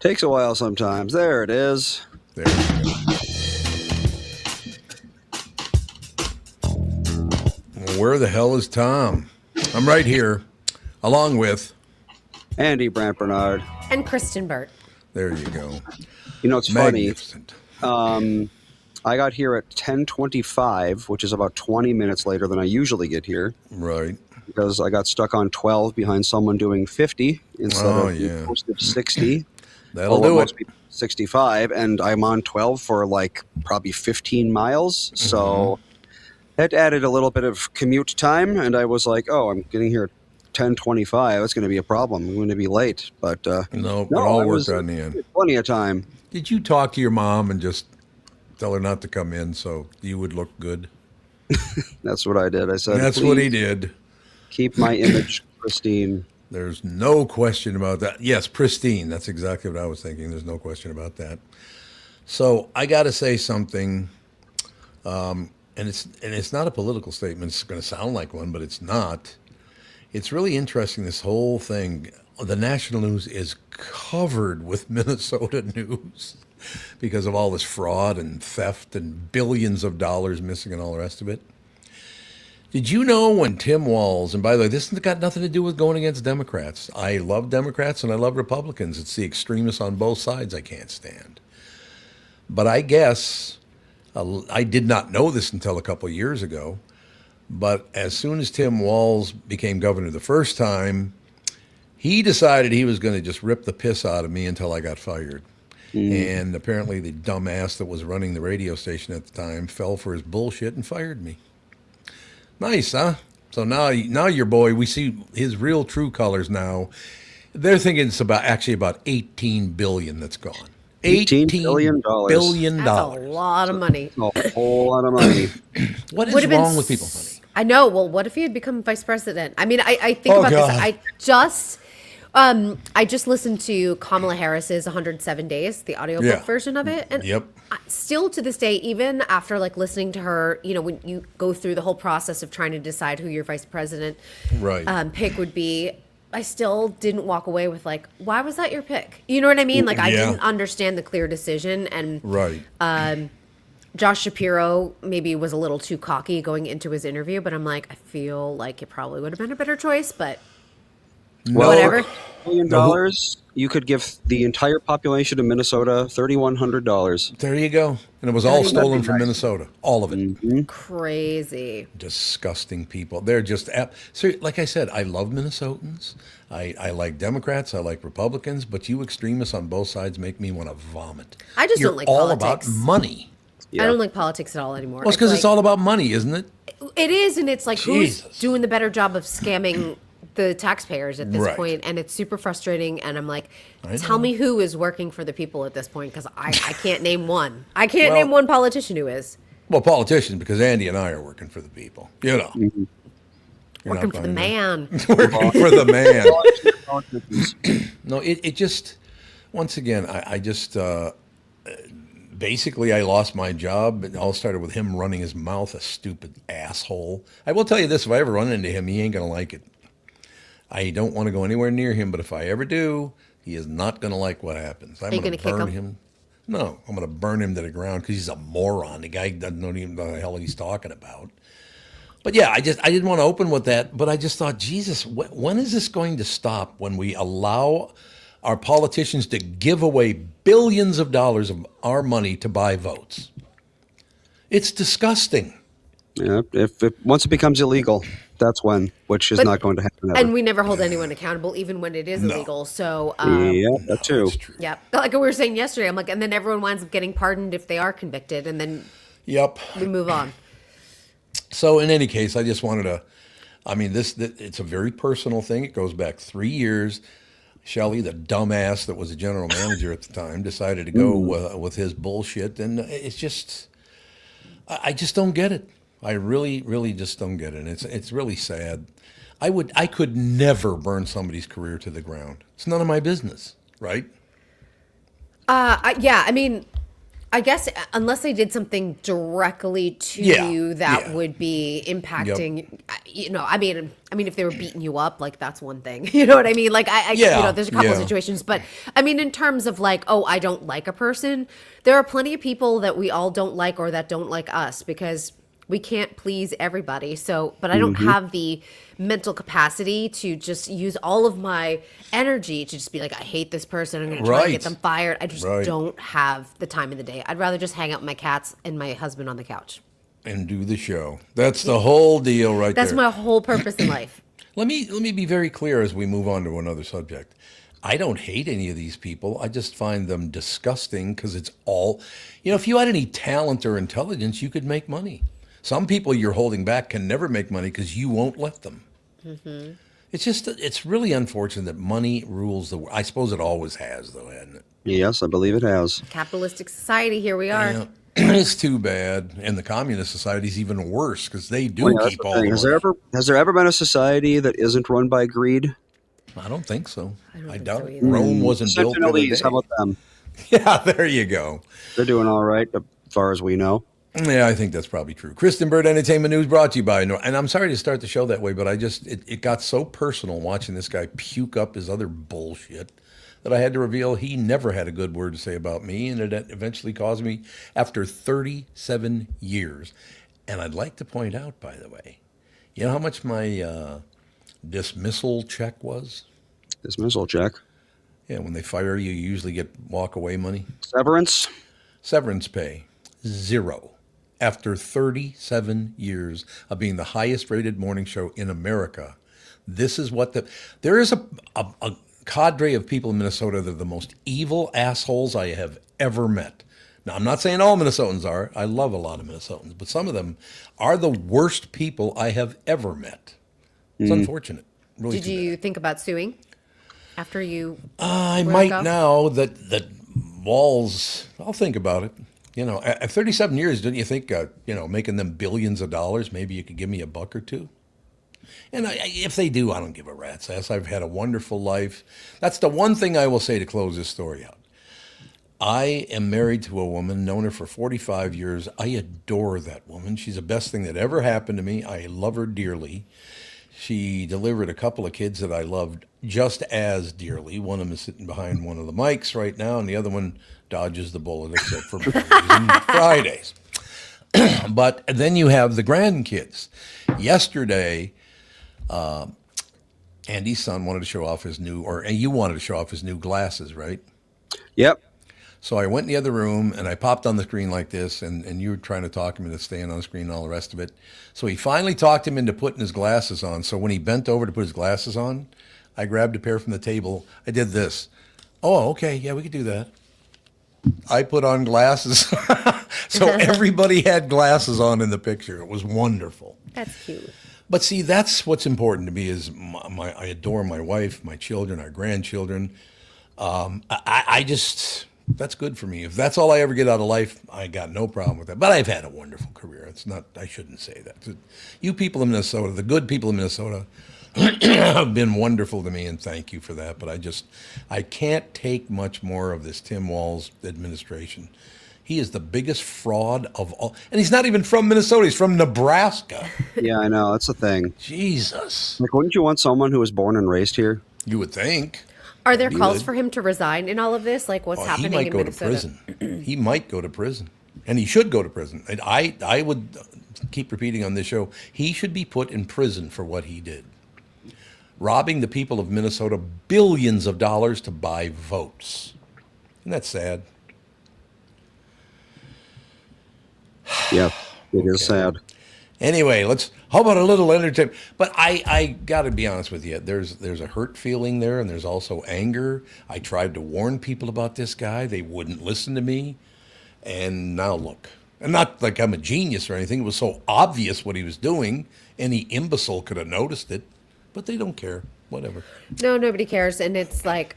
Takes a while sometimes. There it is. There you go. Where the hell is Tom? I'm right here, along with Andy Brant Bernard. And Kristyn Burtt. There you go. You know, it's Magnificent. funny. I got here at 10:25, which is about 20 minutes later than I usually get here. Right. Because I got stuck on 12 behind someone doing 50 instead of posted 60. That'll do it. Must be 65, and I'm on 12 for like probably 15 miles. So it added a little bit of commute time, and I was like, oh, I'm getting here at 10:25. That's going to be a problem. I'm going to be late. But no, it all worked out in the end. Plenty of time. Did you talk to your mom and just tell her not to come in so you would look good? That's what I did. I said, that's what he did. Keep my image pristine. There's no question about that. Yes, pristine. That's exactly what I was thinking. There's no question about that. So I got to say something, and it's not a political statement. It's going to sound like one, but it's not. It's really interesting, this whole thing. The national news is covered with Minnesota news because of all this fraud and theft and billions of dollars missing and all the rest of it. Did you know when Tim Walz, and by the way, this has got nothing to do with going against Democrats. I love Democrats and I love Republicans. It's the extremists on both sides I can't stand. But I guess, I did not know this until a couple of years ago, but as soon as Tim Walz became governor the first time, he decided he was going to just rip the piss out of me until I got fired. And apparently the dumbass that was running the radio station at the time fell for his bullshit and fired me. Nice, huh? So now your boy, we see his real true colors now. They're thinking it's actually about $18 billion that's gone. $18 billion. That's a lot of money. A whole lot of money. What is wrong with people, honey? I know. Well, what if he had become vice president? I mean, I think about this. I just listened to Kamala Harris's 107 Days, the audiobook version of it. And still to this day, even after like listening to her, you know, when you go through the whole process of trying to decide who your vice president pick would be, I still didn't walk away with like, why was that your pick? You know what I mean? Like I didn't understand the clear decision. And Josh Shapiro maybe was a little too cocky going into his interview, but I'm like, I feel like it probably would have been a better choice, but whatever. $1 million, you could give the entire population of Minnesota $3,100. There you go. And it was all stolen from Minnesota. All of it. Crazy. Disgusting people. They're just, so like I said, I love Minnesotans. I like Democrats. I like Republicans. But you extremists on both sides make me want to vomit. I just don't like all politics. About money. I don't like politics at all anymore. Well, it's because it's all about money, isn't it? It is, and it's like who's doing the better job of scamming the taxpayers at this point, and it's super frustrating. And I'm like, tell me who is working for the people at this point, because I can't name one. I can't name one politician who is. Well, politicians, because Andy and I are working for the people. You know, working for the man. Working for the man. No, it just, once again, I just. Basically, I lost my job. It all started with him running his mouth, a stupid asshole. I will tell you this, if I ever run into him, he ain't going to like it. I don't want to go anywhere near him, but if I ever do, he is not going to like what happens. I'm going to burn him. No, I'm going to burn him to the ground because he's a moron. The guy doesn't even know the hell he's talking about. But yeah, I didn't want to open with that, but I just thought, Jesus, when is this going to stop when we allow our politicians to give away billions of dollars of our money to buy votes? It's disgusting. Yeah, if once it becomes illegal, that's when, which is not going to happen ever. And we never hold anyone accountable, even when it is illegal. So that too. Yeah, like we were saying yesterday, I'm like, and then everyone winds up getting pardoned if they are convicted, and then we move on. So in any case, I just wanted to. I mean, it's a very personal thing. It goes back 3 years. Shelley, the dumbass that was the general manager at the time, decided to go with his bullshit, and it's just, I just don't get it. I really, really just don't get it. It's really sad. I could never burn somebody's career to the ground. It's none of my business, right? Yeah, I mean, I guess unless they did something directly to you that would be impacting, I mean, if they were beating you up, like that's one thing, you know what I mean? Like there's a couple of situations, but I mean, in terms of like, oh, I don't like a person, there are plenty of people that we all don't like or that don't like us because we can't please everybody. So, but I don't have the mental capacity to just use all of my energy to just be like, I hate this person. I'm going to try to get them fired. I just don't have the time in the day. I'd rather just hang out with my cats and my husband on the couch. And do the show. That's the whole deal right there. That's my whole purpose in life. Let me be very clear as we move on to another subject. I don't hate any of these people. I just find them disgusting because it's all, if you had any talent or intelligence, you could make money. Some people you're holding back can never make money because you won't let them. Mm-hmm. It's really unfortunate that money rules the world. I suppose it always has, though, hasn't it? Yes, I believe it has. Capitalistic society, here we are. Yeah. It's too bad. And the communist society is even worse because they do keep all the money. Has there ever been a society that isn't run by greed? I don't think so. I doubt it. So Rome wasn't built in a day. How about them? Yeah, there you go. They're doing all right as far as we know. Yeah, I think that's probably true. Kristyn Burtt Entertainment News brought to you by, and I'm sorry to start the show that way, but it got so personal watching this guy puke up his other bullshit that I had to reveal he never had a good word to say about me, and it eventually caused me after 37 years. And I'd like to point out, by the way, you know how much my dismissal check was? Dismissal check? Yeah, when they fire you, you usually get walk-away money. Severance? Severance pay, 0. After 37 years of being the highest rated morning show in America, this is what there is a cadre of people in Minnesota that are the most evil assholes I have ever met. Now, I'm not saying all Minnesotans are. I love a lot of Minnesotans, but some of them are the worst people I have ever met. It's unfortunate. Really. Did you think about suing after you? I might now that Walls. I'll think about it. At 37 years, didn't you think, making them billions of dollars, maybe you could give me a buck or two? And if they do, I don't give a rat's ass. I've had a wonderful life. That's the one thing I will say to close this story out. I am married to a woman, known her for 45 years. I adore that woman. She's the best thing that ever happened to me. I love her dearly. She delivered a couple of kids that I loved just as dearly. One of them is sitting behind one of the mics right now, and the other one dodges the bullet except for Fridays. But then you have the grandkids. Yesterday, Andy's son wanted to show off his you wanted to show off his new glasses, right? Yep. So I went in the other room, and I popped on the screen like this, and you were trying to talk him into staying on the screen and all the rest of it. So he finally talked him into putting his glasses on. So when he bent over to put his glasses on, I grabbed a pair from the table. I did this. Oh, okay, yeah, we could do that. I put on glasses. So everybody had glasses on in the picture. It was wonderful. That's cute. But see, that's what's important to me is I adore my wife, my children, our grandchildren. I just... That's good for me. If that's all I ever get out of life, I got no problem with that. But I've had a wonderful career. I shouldn't say that. You people in Minnesota, the good people in Minnesota, have been wonderful to me, and thank you for that. But I can't take much more of this Tim Walz administration. He is the biggest fraud of all. And he's not even from Minnesota. He's from Nebraska. Yeah, I know. That's the thing. Jesus. Like, wouldn't you want someone who was born and raised here? You would think. Are there calls for him to resign in all of this? Like what's happening in Minnesota? He might go to prison. He might go to prison. And he should go to prison. And I would keep repeating on this show, he should be put in prison for what he did. Robbing the people of Minnesota billions of dollars to buy votes. Isn't that sad? Yeah, it is sad. Anyway, how about a little entertainment? But I got to be honest with you. There's a hurt feeling there, and there's also anger. I tried to warn people about this guy. They wouldn't listen to me. And now look. And not like I'm a genius or anything. It was so obvious what he was doing. Any imbecile could have noticed it. But they don't care. Whatever. No, nobody cares. And it's like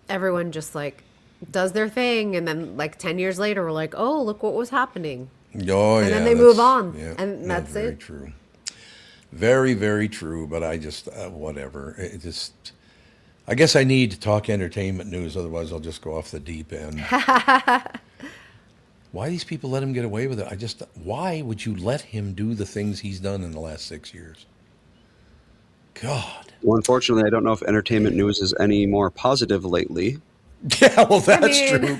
everyone just like does their thing. And then like 10 years later, we're like, oh, look what was happening. Oh, and then they move on, and that's very it. True. Very, very true. But I just, whatever. I guess I need to talk entertainment news. Otherwise, I'll just go off the deep end. Why these people let him get away with it? Why would you let him do the things he's done in the last 6 years? God. Well, unfortunately, I don't know if entertainment news is any more positive lately. Yeah, well, that's true.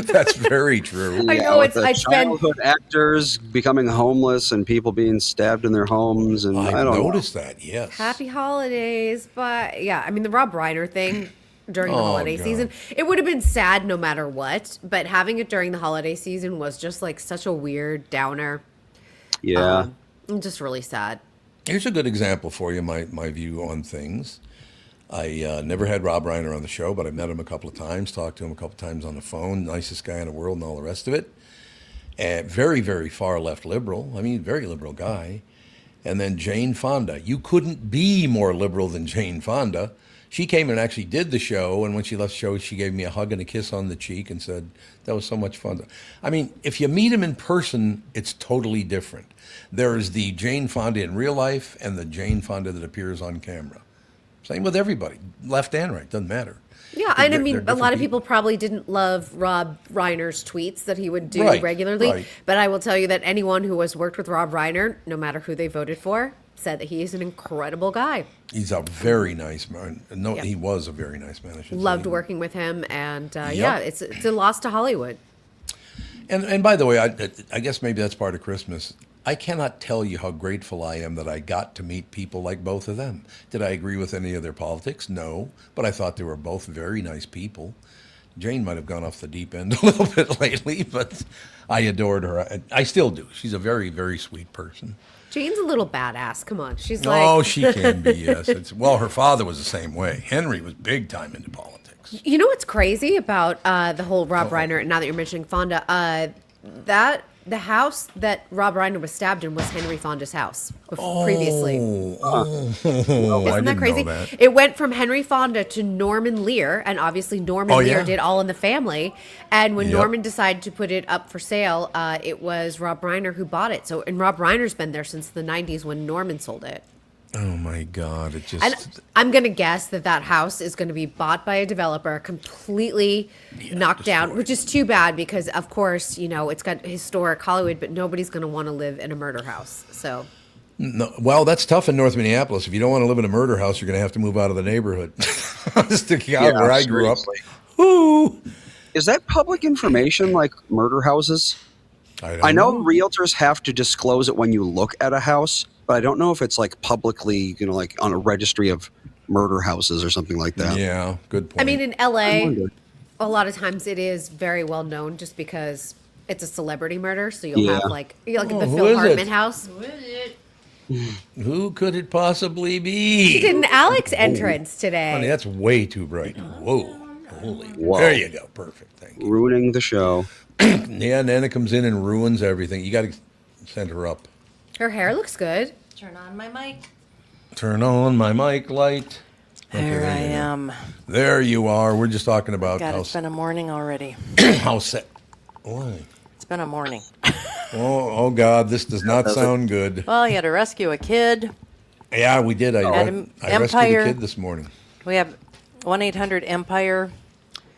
That's very true. I know it's childhood actors becoming homeless and people being stabbed in their homes, and I don't noticed that. Yes. Happy holidays, but yeah, I mean the Rob Reiner thing during the holiday season, it would have been sad no matter what, but having it during the holiday season was just like such a weird downer. Yeah, just really sad. Here's a good example for you. My view on things. I never had Rob Reiner on the show, but I met him a couple of times, talked to him a couple of times on the phone. Nicest guy in the world and all the rest of it. And very, very far left liberal. I mean, very liberal guy. And then Jane Fonda. You couldn't be more liberal than Jane Fonda. She came and actually did the show, and when she left the show, she gave me a hug and a kiss on the cheek and said, that was so much fun. I mean, if you meet him in person, it's totally different. There's the Jane Fonda in real life and the Jane Fonda that appears on camera. Same with everybody, left and right, doesn't matter. Yeah, and I mean, a lot of people probably didn't love Rob Reiner's tweets that he would do regularly, right. But I will tell you that anyone who has worked with Rob Reiner, no matter who they voted for, said that he is an incredible guy. He's a very nice man. No, he was a very nice man. I should Loved say. working with him, and yeah, it's a loss to Hollywood. And by the way, I guess maybe that's part of Christmas. I cannot tell you how grateful I am that I got to meet people like both of them. Did I agree with any of their politics? No, but I thought they were both very nice people. Jane might have gone off the deep end a little bit lately, but I adored her. I still do. She's a very, very sweet person. Jane's a little badass. Come on. She's like... Oh, she can be, yes. Well, her father was the same way. Henry was big time into politics. You know what's crazy about the whole Rob Reiner, and now that you're mentioning Fonda, the house that Rob Reiner was stabbed in was Henry Fonda's house previously. Isn't that crazy? It went from Henry Fonda to Norman Lear, and obviously Norman Lear did All in the Family. And when Norman decided to put it up for sale, it was Rob Reiner who bought it. And Rob Reiner's been there since the 90s when Norman sold it. Oh my God! It just. And I'm gonna guess that house is gonna be bought by a developer, completely knocked down, which is too bad because, of course, it's got historic Hollywood, but nobody's gonna want to live in a murder house. So. No, well, that's tough in North Minneapolis. If you don't want to live in a murder house, you're gonna have to move out of the neighborhood. Where I grew up. Woo! Is that public information, like murder houses? I know realtors have to disclose it when you look at a house. But I don't know if it's like publicly, like on a registry of murder houses or something like that. Yeah, good point. I mean, in LA, a lot of times it is very well known just because it's a celebrity murder. So you'll have like the Phil Hartman house. Who is it? Who could it possibly be? She did an Alex entrance today. Honey, that's way too bright. Whoa. There you go. Perfect. Thank you. Ruining the show. Yeah, Nana comes in and ruins everything. You got to send her up. Her hair looks good. Turn on my mic. Turn on my mic light. There I am. There you are. We're just talking about God, it's been a morning already. How sad. Why? It's been a morning. Oh, God, this does not sound good. Well, you had to rescue a kid. Yeah, we did. I rescued a kid this morning. We have 1-800-EMPIRE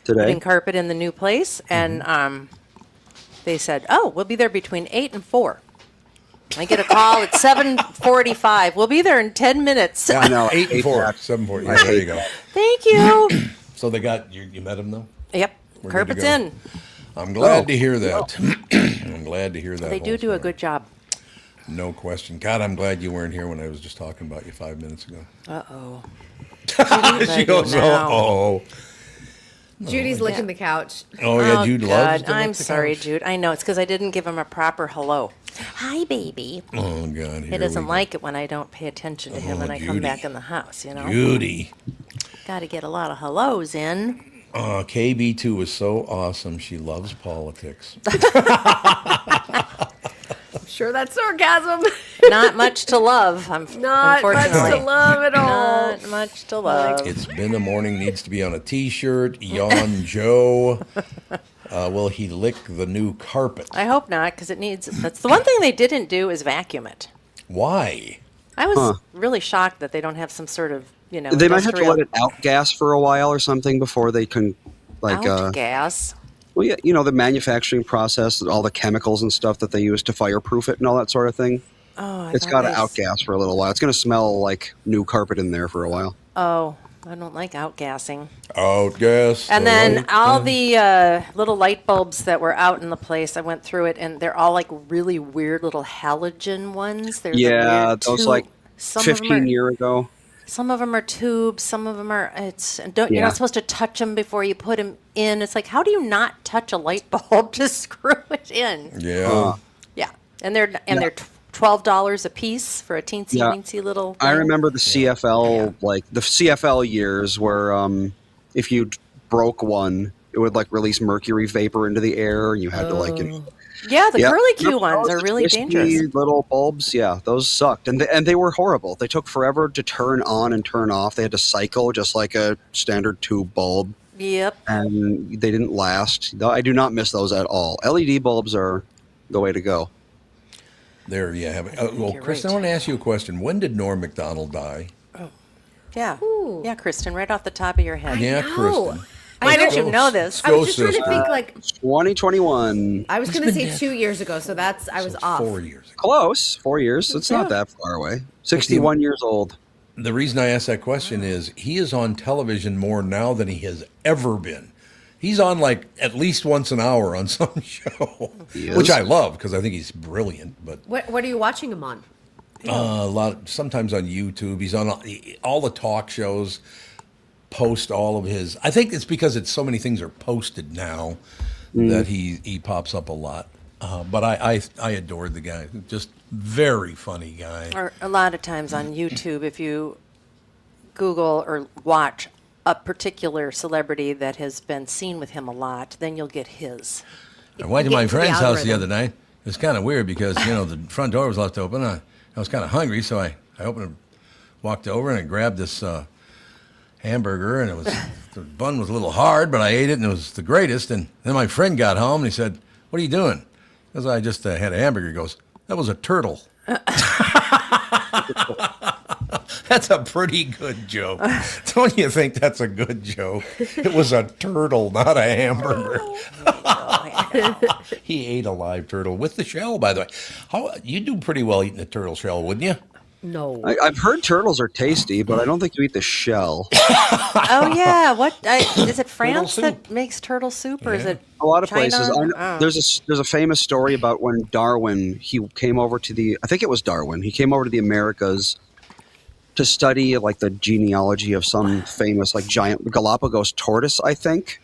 today. Putting carpet in the new place, and they said, "Oh, we'll be there between 8 and 4." I get a call at 7:45. We'll be there in 10 minutes. Yeah, no, 8 and 4. 7:40. Yeah, there you go. Thank you. So they got you met him though? Yep. We're Carpet's in. I'm glad to hear that. I'm glad to hear that. They do a good job. No question. God, I'm glad you weren't here when I was just talking about you 5 minutes ago. Uh-oh. She goes, uh-oh. Judy's licking the couch. Oh, yeah, Jude loves to lick I'm the sorry, couch. Jude. I know. It's because I didn't give him a proper hello. Hi, baby. Oh, God. He doesn't like it when I don't pay attention to him when I come back in the house, Judy. Got to get a lot of hellos in. KB2 is so awesome. She loves politics. I'm sure that's sarcasm. Not much to love. Not much to love at all. Not much to love. It's been a morning needs to be on a T-shirt. Yawn Joe. Will he lick the new carpet? I hope not, because it needs. That's the one thing they didn't do is vacuum it. Why? I was really shocked that they don't have some sort of They might have to let it outgas for a while or something before they can outgas. Well, yeah, you know, the manufacturing process, all the chemicals and stuff that they use to fireproof it and all that sort of thing. Oh, It's got to outgas for a little while. It's going to smell like new carpet in there for a while. Oh, I don't like outgassing. Outgas. And then all the little light bulbs that were out in the place, I went through it, and they're all like really weird little halogen ones. They're Yeah, those like 15 years ago. Some of them are tubes. Some of them are. You're not supposed to touch them before you put them in. It's like, how do you not touch a light bulb to screw it in? Yeah. Yeah, and they're $12 a piece for a teensy-weensy little thing. I remember the CFL, like the CFL years where if you broke one, it would like release mercury vapor into the air and you had to like... Yeah, the curly Q ones are really dangerous. Little bulbs, yeah, those sucked. And they were horrible. They took forever to turn on and turn off. They had to cycle just like a standard tube bulb. Yep. And they didn't last. I do not miss those at all. LED bulbs are the way to go. There you have it. Well, Kristyn, I want to ask you a question. When did Norm Macdonald die? Oh. Yeah. Ooh. Yeah, Kristyn, right off the top of your head. Yeah, Kristyn. Why don't you know this? I was just trying to think, like 2021. I was going to say 2 years ago, so I was off. 4 years ago. Close. 4 years. It's not that far away. 61 years old. The reason I ask that question is he is on television more now than he has ever been. He's on like at least once an hour on some show, which I love because I think he's brilliant. But what are you watching him on? Sometimes on YouTube. He's on all the talk shows. Post all of his. I think it's because it's so many things are posted now that he pops up a lot. But I adored the guy. Just very funny guy. Or a lot of times on YouTube, if you Google or watch a particular celebrity that has been seen with him a lot, then you'll get his. I went to my friend's house the other night. It was kind of weird because, the front door was left open. I was kind of hungry, so I opened it, walked over, and I grabbed this hamburger, and the bun was a little hard, but I ate it, and it was the greatest. And then my friend got home, and he said, "What are you doing?" Because I just had a hamburger. He goes, "That was a turtle." That's a pretty good joke. Don't you think that's a good joke? It was a turtle, not a hamburger. He ate a live turtle with the shell, by the way. You do pretty well eating a turtle shell, wouldn't you? No. I've heard turtles are tasty, but I don't think you eat the shell. Oh, yeah. What is it France that makes turtle soup, or is it a lot of China? Places? There's a famous story about when Darwin, he came over to I think it was Darwin, he came over to the Americas to study like the genealogy of some famous like giant Galapagos tortoise, I think.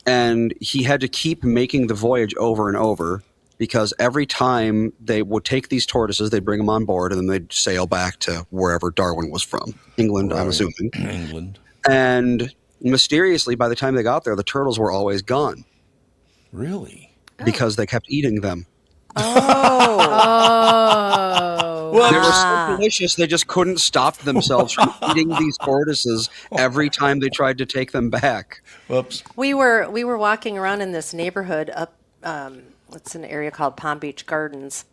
And he had to keep making the voyage over and over because every time they would take these tortoises, they'd bring them on board and then they'd sail back to wherever Darwin was from. England, right. I'm assuming. England. And mysteriously, by the time they got there, the turtles were always gone. Really? Because they kept eating them. Oh. They were so delicious, they just couldn't stop themselves from eating these tortoises every time they tried to take them back. Whoops. We were walking around in this neighborhood up, it's an area called Palm Beach Gardens.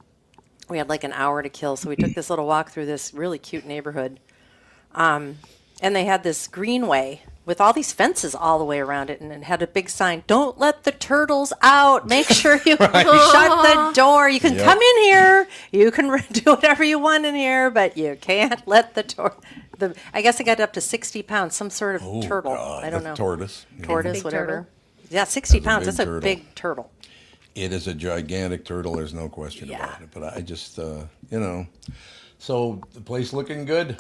We had like an hour to kill, so we took this little walk through this really cute neighborhood. And they had this greenway with all these fences all the way around it, and it had a big sign, "Don't let the turtles out. Make sure you shut the door. You can come in here. You can do whatever you want in here, but you can't let the I guess it got up to 60 pounds, some sort of turtle. God, I don't know. Tortoise. Tortoise, Big whatever. turtle. Yeah, 60 pounds. That's turtle. a big turtle. It is a gigantic turtle. There's no question about it. But I just, so the place looking good?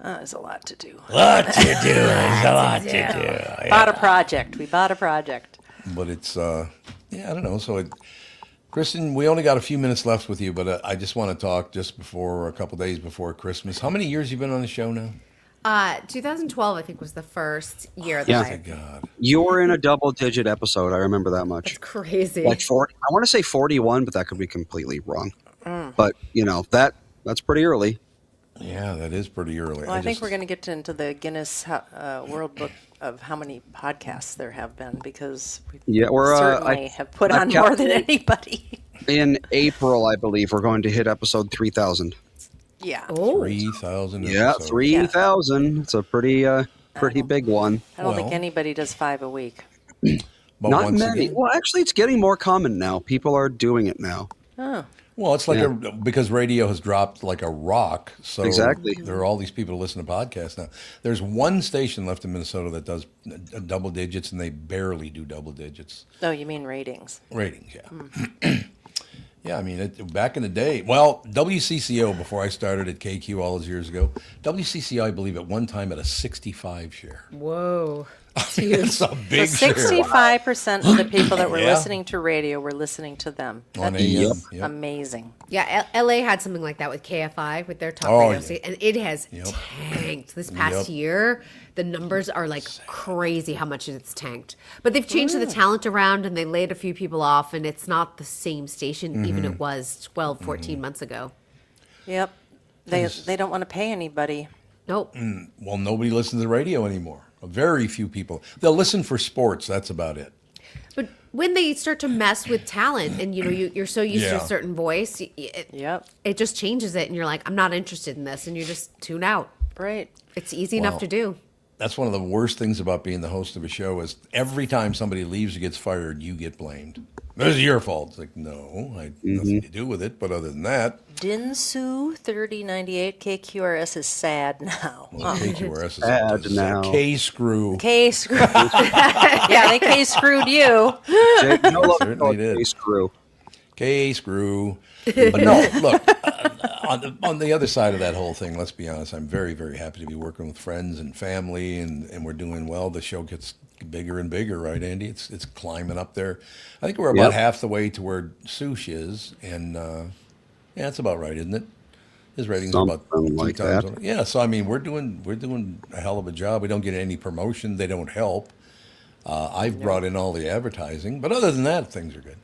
There's a lot to do. There's a lot to do. Yeah. Bought a project. We bought a project. But it's, I don't know. So, Kristyn, we only got a few minutes left with you, but I just want to talk just before, a couple days before Christmas. How many years you been on the show now? 2012, I think, was the first year that God. You were in a double-digit episode. I remember that much. It's crazy. Like 40. I want to say 41, but that could be completely wrong. But that's pretty early. Yeah, that is pretty early. Well, I think we're going to get into the Guinness World Book of how many podcasts there have been, because we certainly have put on more than anybody. In April, I believe, we're going to hit episode 3,000. Yeah. 3,000. Yeah, 3,000. It's a pretty big one. I don't think anybody does 5 a week. But Not once many. again, Well, actually, it's getting more common now. People are doing it now. Oh. well, it's like because radio has dropped like a rock. So Exactly. there are all these people who listen to podcasts now. There's one station left in Minnesota that does double digits, and they barely do double digits. Oh, you mean ratings? Ratings, yeah. Yeah, I mean, back in the day, well, WCCO, before I started at KQ all those years ago, WCCO, I believe, at one time had a 65 share. Whoa. It's a big So share. 65% of the people that were Yeah. listening to radio were listening to them. On That's AM, yep. amazing. Yeah, LA had something like that with KFI with their top Oh, radio yeah. station, and it has Yep. tanked this past Yep. year. The numbers are like crazy how much it's tanked. But they've changed the talent around and they laid a few people off, and it's not the same station even it was 12, 14 months ago. Yep. They don't want to pay anybody. Nope. Well, nobody listens to the radio anymore. Very few people. They'll listen for sports. That's about it. But when they start to mess with talent, and you're so used to Yeah. a certain voice, Yep. it just changes it, and you're like, I'm not interested in this, and you just tune out. Right. It's easy enough Wow. to do. That's one of the worst things about being the host of a show is every time somebody leaves or gets fired, you get blamed. This is your fault. It's like, no, I had nothing to do with it. But other than that, Dinsu 3098 KQRS is sad now. well, KQRS is Sad a now. K-screw. K screw. Yeah, they K screwed you. Jake, no love Certainly did. Case Crew. K-screw. But no, look, on the other side of that whole thing, let's be honest, I'm very, very happy to be working with friends and family, and we're doing well. The show gets bigger and bigger, right, Andy? It's climbing up there. I think we're about Yep. half the way to where Sush is, and yeah, that's about right, isn't it? His ratings are about Something 2 like times. that. Yeah, so I mean, we're doing a hell of a job. We don't get any promotion. They don't help. I've brought in all the advertising, but other than that, things are good.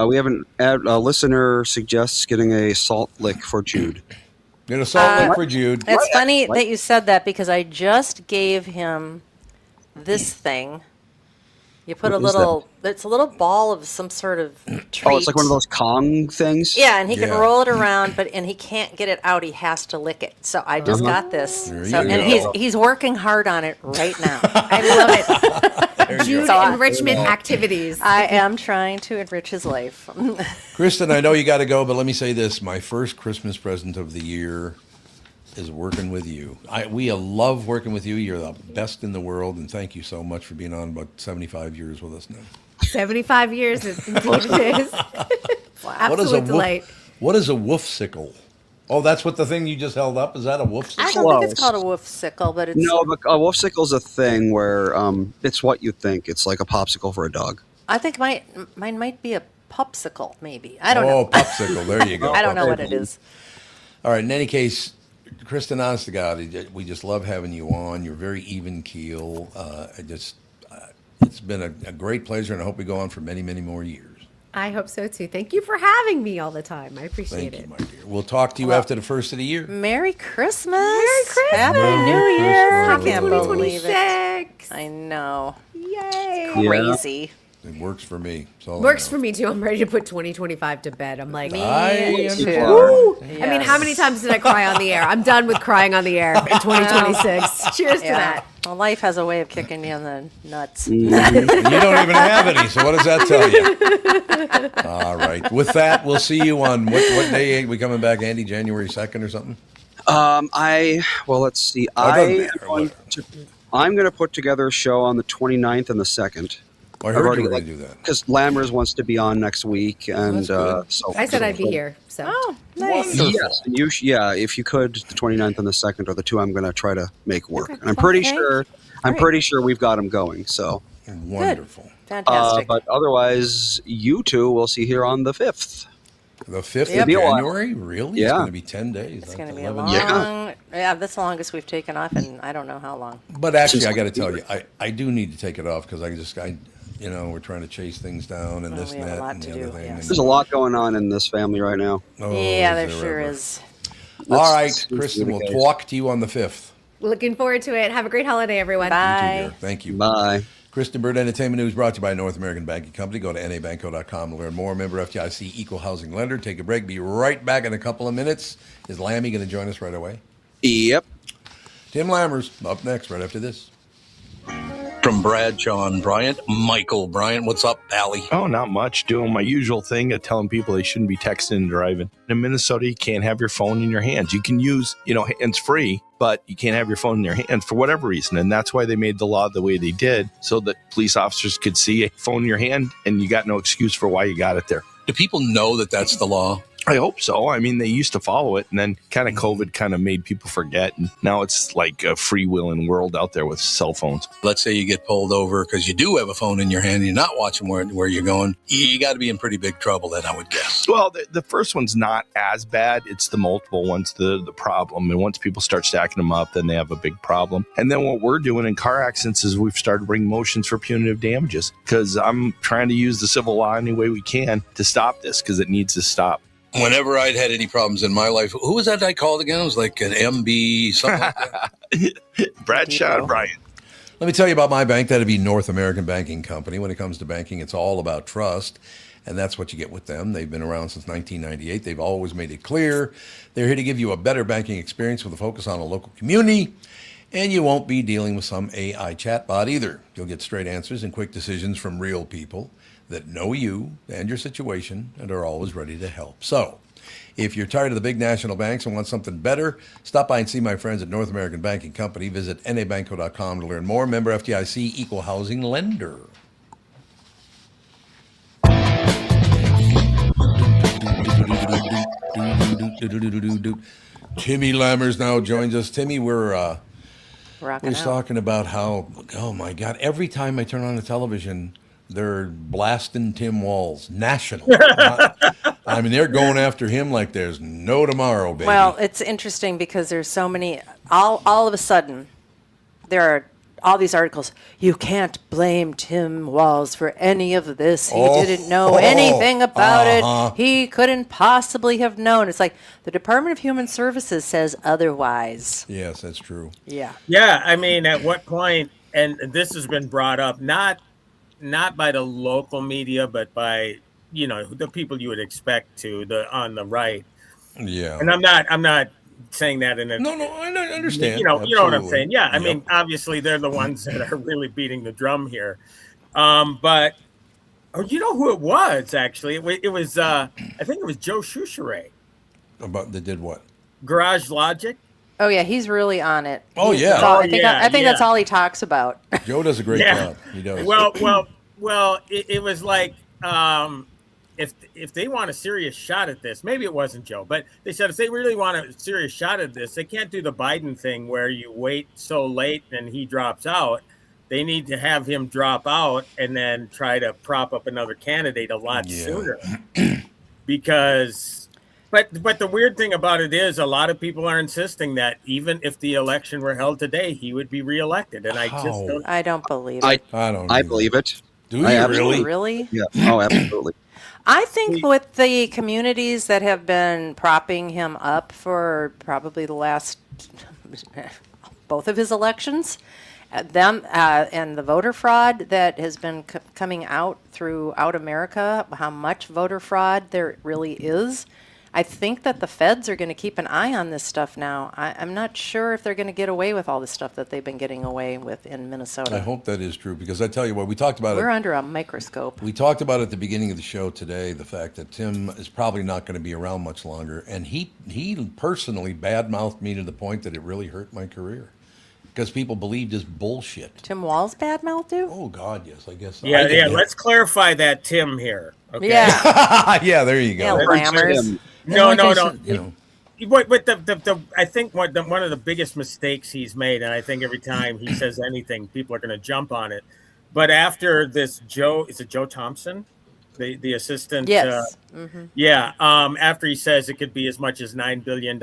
We have a listener suggests getting a salt lick for Jude. Get a salt lick for Jude. It's funny that you said that because I just gave him this thing. You put What a is little, it's a little ball of some sort of treat. Oh, it's like one of those Kong things? Yeah, and he can Yeah. roll it around, and he can't get it out. He has to lick it. So I just got this. There So, you and go. he's working hard on it right now. I love it. There you Jude go. enrichment activities. I am trying to enrich his life. Kristyn, I know you got to go, but let me say this. My first Christmas present of the year is working with you. We love working with you. You're the best in the world, and thank you so much for being on about 75 years with us now. 75 years. Indeed it is. Absolute delight. What is a woofsicle? Oh, that's what the thing you just held up? Is that a woofsicle? I don't think it's Close. called a woofsicle, but it's No, but a wolfsicle's a thing where it's what you think. It's like a popsicle for a dog. I think mine might be a popsicle, maybe. I don't Oh, know. popsicle. There you go. I don't know what Popsicle. it is. All right. In any case, Kristyn, honest to God, we just love having you on. You're very even keel. It's been a great pleasure, and I hope we go on for many, many more years. I hope so too. Thank you for having me all the time. I appreciate Thank it. you, my dear. We'll talk to you after the first of the year. Merry Christmas. Merry Christmas. Happy Merry New Year. Christmas. I can't believe it. 2026. I know. Yay. Yeah. Crazy. It works for me. So Works for me too. I'm ready to put 2025 to bed. I'm like, Me I too. woo. I mean, Yes. how many times did I cry on the air? I'm done with crying on the air in 2026. Cheers to Yeah. that. Well, life has a way of kicking you in the nuts. You don't even have any, so what does that tell you? All right. With that, we'll see you on what day ain't we coming back, Andy? January 2nd or something? Let's see. doesn't matter. I'm going to put together a show on the 29th and the 2nd. I heard you were going to do that. Because Lammers wants to be on next week, and That's good. so I said I'd be here. So Oh, nice. Wonderful. Yes, and if you could, the 29th and the 2nd are the two I'm going to try to make work. And I'm pretty Okay. sure we've got them going. So, Wonderful. Fantastic. but otherwise, you two will see here on the 5th. The 5th Yep. of January? Really? It's Yeah. going to be 10 days. It's going to That's be a 11 long. days. Yeah, that's the longest we've taken off, and I don't know how long. But actually, I got to tell you, I do need to take it off because we're trying to chase things down and Well, this we and have a that lot and to the do, other thing. yes. and- There's a lot going on in this family right now. Oh, Yeah, there is sure ever. is. All right, Let's Kristyn, do the we'll case. talk to you on the 5th. looking forward to it. Have a great holiday, everyone. You too, Bye. dear. Thank you. Bye. Kristyn Burtt Entertainment News brought to you by North American Banking Company. Go to nabanco.com to learn more. Member FDIC Equal Housing Lender. Take a break. Be right back in a couple of minutes. Is Lammy going to join us right away? Yep. Tim Lammers up next right after this. From Bradshaw and Bryant, Michael Bryant. What's up, Allie? Oh, not much. Doing my usual thing of telling people they shouldn't be texting and driving. In Minnesota, you can't have your phone in your hands. You can use, hands-free, but you can't have your phone in your hands for whatever reason. And that's why they made the law the way they did, so that police officers could see a phone in your hand and you got no excuse for why you got it there. Do people know that that's the law? I hope so. I mean, they used to follow it, and then kind of COVID kind of made people forget. And now it's like a freewheeling world out there with cell phones. Let's say you get pulled over because you do have a phone in your hand and you're not watching where you're going. You got to be in pretty big trouble then, I would guess. Well, the first one's not as bad. It's the multiple ones, the problem. And once people start stacking them up, then they have a big problem. And then what we're doing in car accidents is we've started bringing motions for punitive damages, because I'm trying to use the civil law any way we can to stop this, because it needs to stop. Whenever I'd had any problems in my life, who was that I called again? It was like an MB, something like that. Bradshaw and Bryant. Let me tell you about my bank. That'd be North American Banking Company. When it comes to banking, it's all about trust, and that's what you get with them. They've been around since 1998. They've always made it clear they're here to give you a better banking experience with a focus on a local community, and you won't be dealing with some AI chatbot either. You'll get straight answers and quick decisions from real people that know you and your situation and are always ready to help. So, if you're tired of the big national banks and want something better, stop by and see my friends at North American Banking Company. Visit nabanco.com to learn more. Member FDIC, equal housing lender. Timmy Lammers now joins us. Timmy, we're talking about how, oh my God, every time I turn on the television, they're blasting Tim Walz, national. I mean, they're going after him like there's no tomorrow, baby. Well, it's interesting because there's so many, all of a sudden, there are all these articles. You can't blame Tim Walz for any of this. He didn't know anything about it. He couldn't possibly have known. It's like the Department of Human Services says otherwise. Yes, that's true. Yeah. Yeah, I mean, at what point, and this has been brought up, not by the local media, but by, the people you would expect to, on the right. Yeah. And I'm not saying that in a No, I understand. You know what I'm saying. Yeah, I mean, obviously they're the ones that are really beating the drum here. But you know who it was actually? It was I think it was Joe Soucheray. About they did what? Garage Logic. Oh yeah, he's really on it. Oh yeah. I think that's all he talks about. Joe does a great job. He does. Well, it was like if they want a serious shot at this, maybe it wasn't Joe, but they said if they really want a serious shot at this, they can't do the Biden thing where you wait so late and he drops out. They need to have him drop out and then try to prop up another candidate a lot sooner. Because, but the weird thing about it is a lot of people are insisting that even if the election were held today, he would be reelected. And I don't believe it. I believe it. Do you really? Really? Yeah. Oh, absolutely. I think with the communities that have been propping him up for probably the last both of his elections, and the voter fraud that has been coming out throughout America, how much voter fraud there really is. I think that the feds are going to keep an eye on this stuff now. I'm not sure if they're going to get away with all the stuff that they've been getting away with in Minnesota. I hope that is true, because I tell you what, we talked about We're under a microscope. We talked about at the beginning of the show today the fact that Tim is probably not going to be around much longer, and he personally badmouthed me to the point that it really hurt my career. Because people believed his bullshit. Tim Walz badmouthed you? Oh, God, yes, I guess so. Yeah, let's clarify that Tim here. Okay? Yeah. Yeah, there you go. Yeah, Lammers. No. But I think one of the biggest mistakes he's made, and I think every time he says anything, people are going to jump on it. But after this, is it Joe Thompson, the assistant? Yes. After he says it could be as much as $9 billion,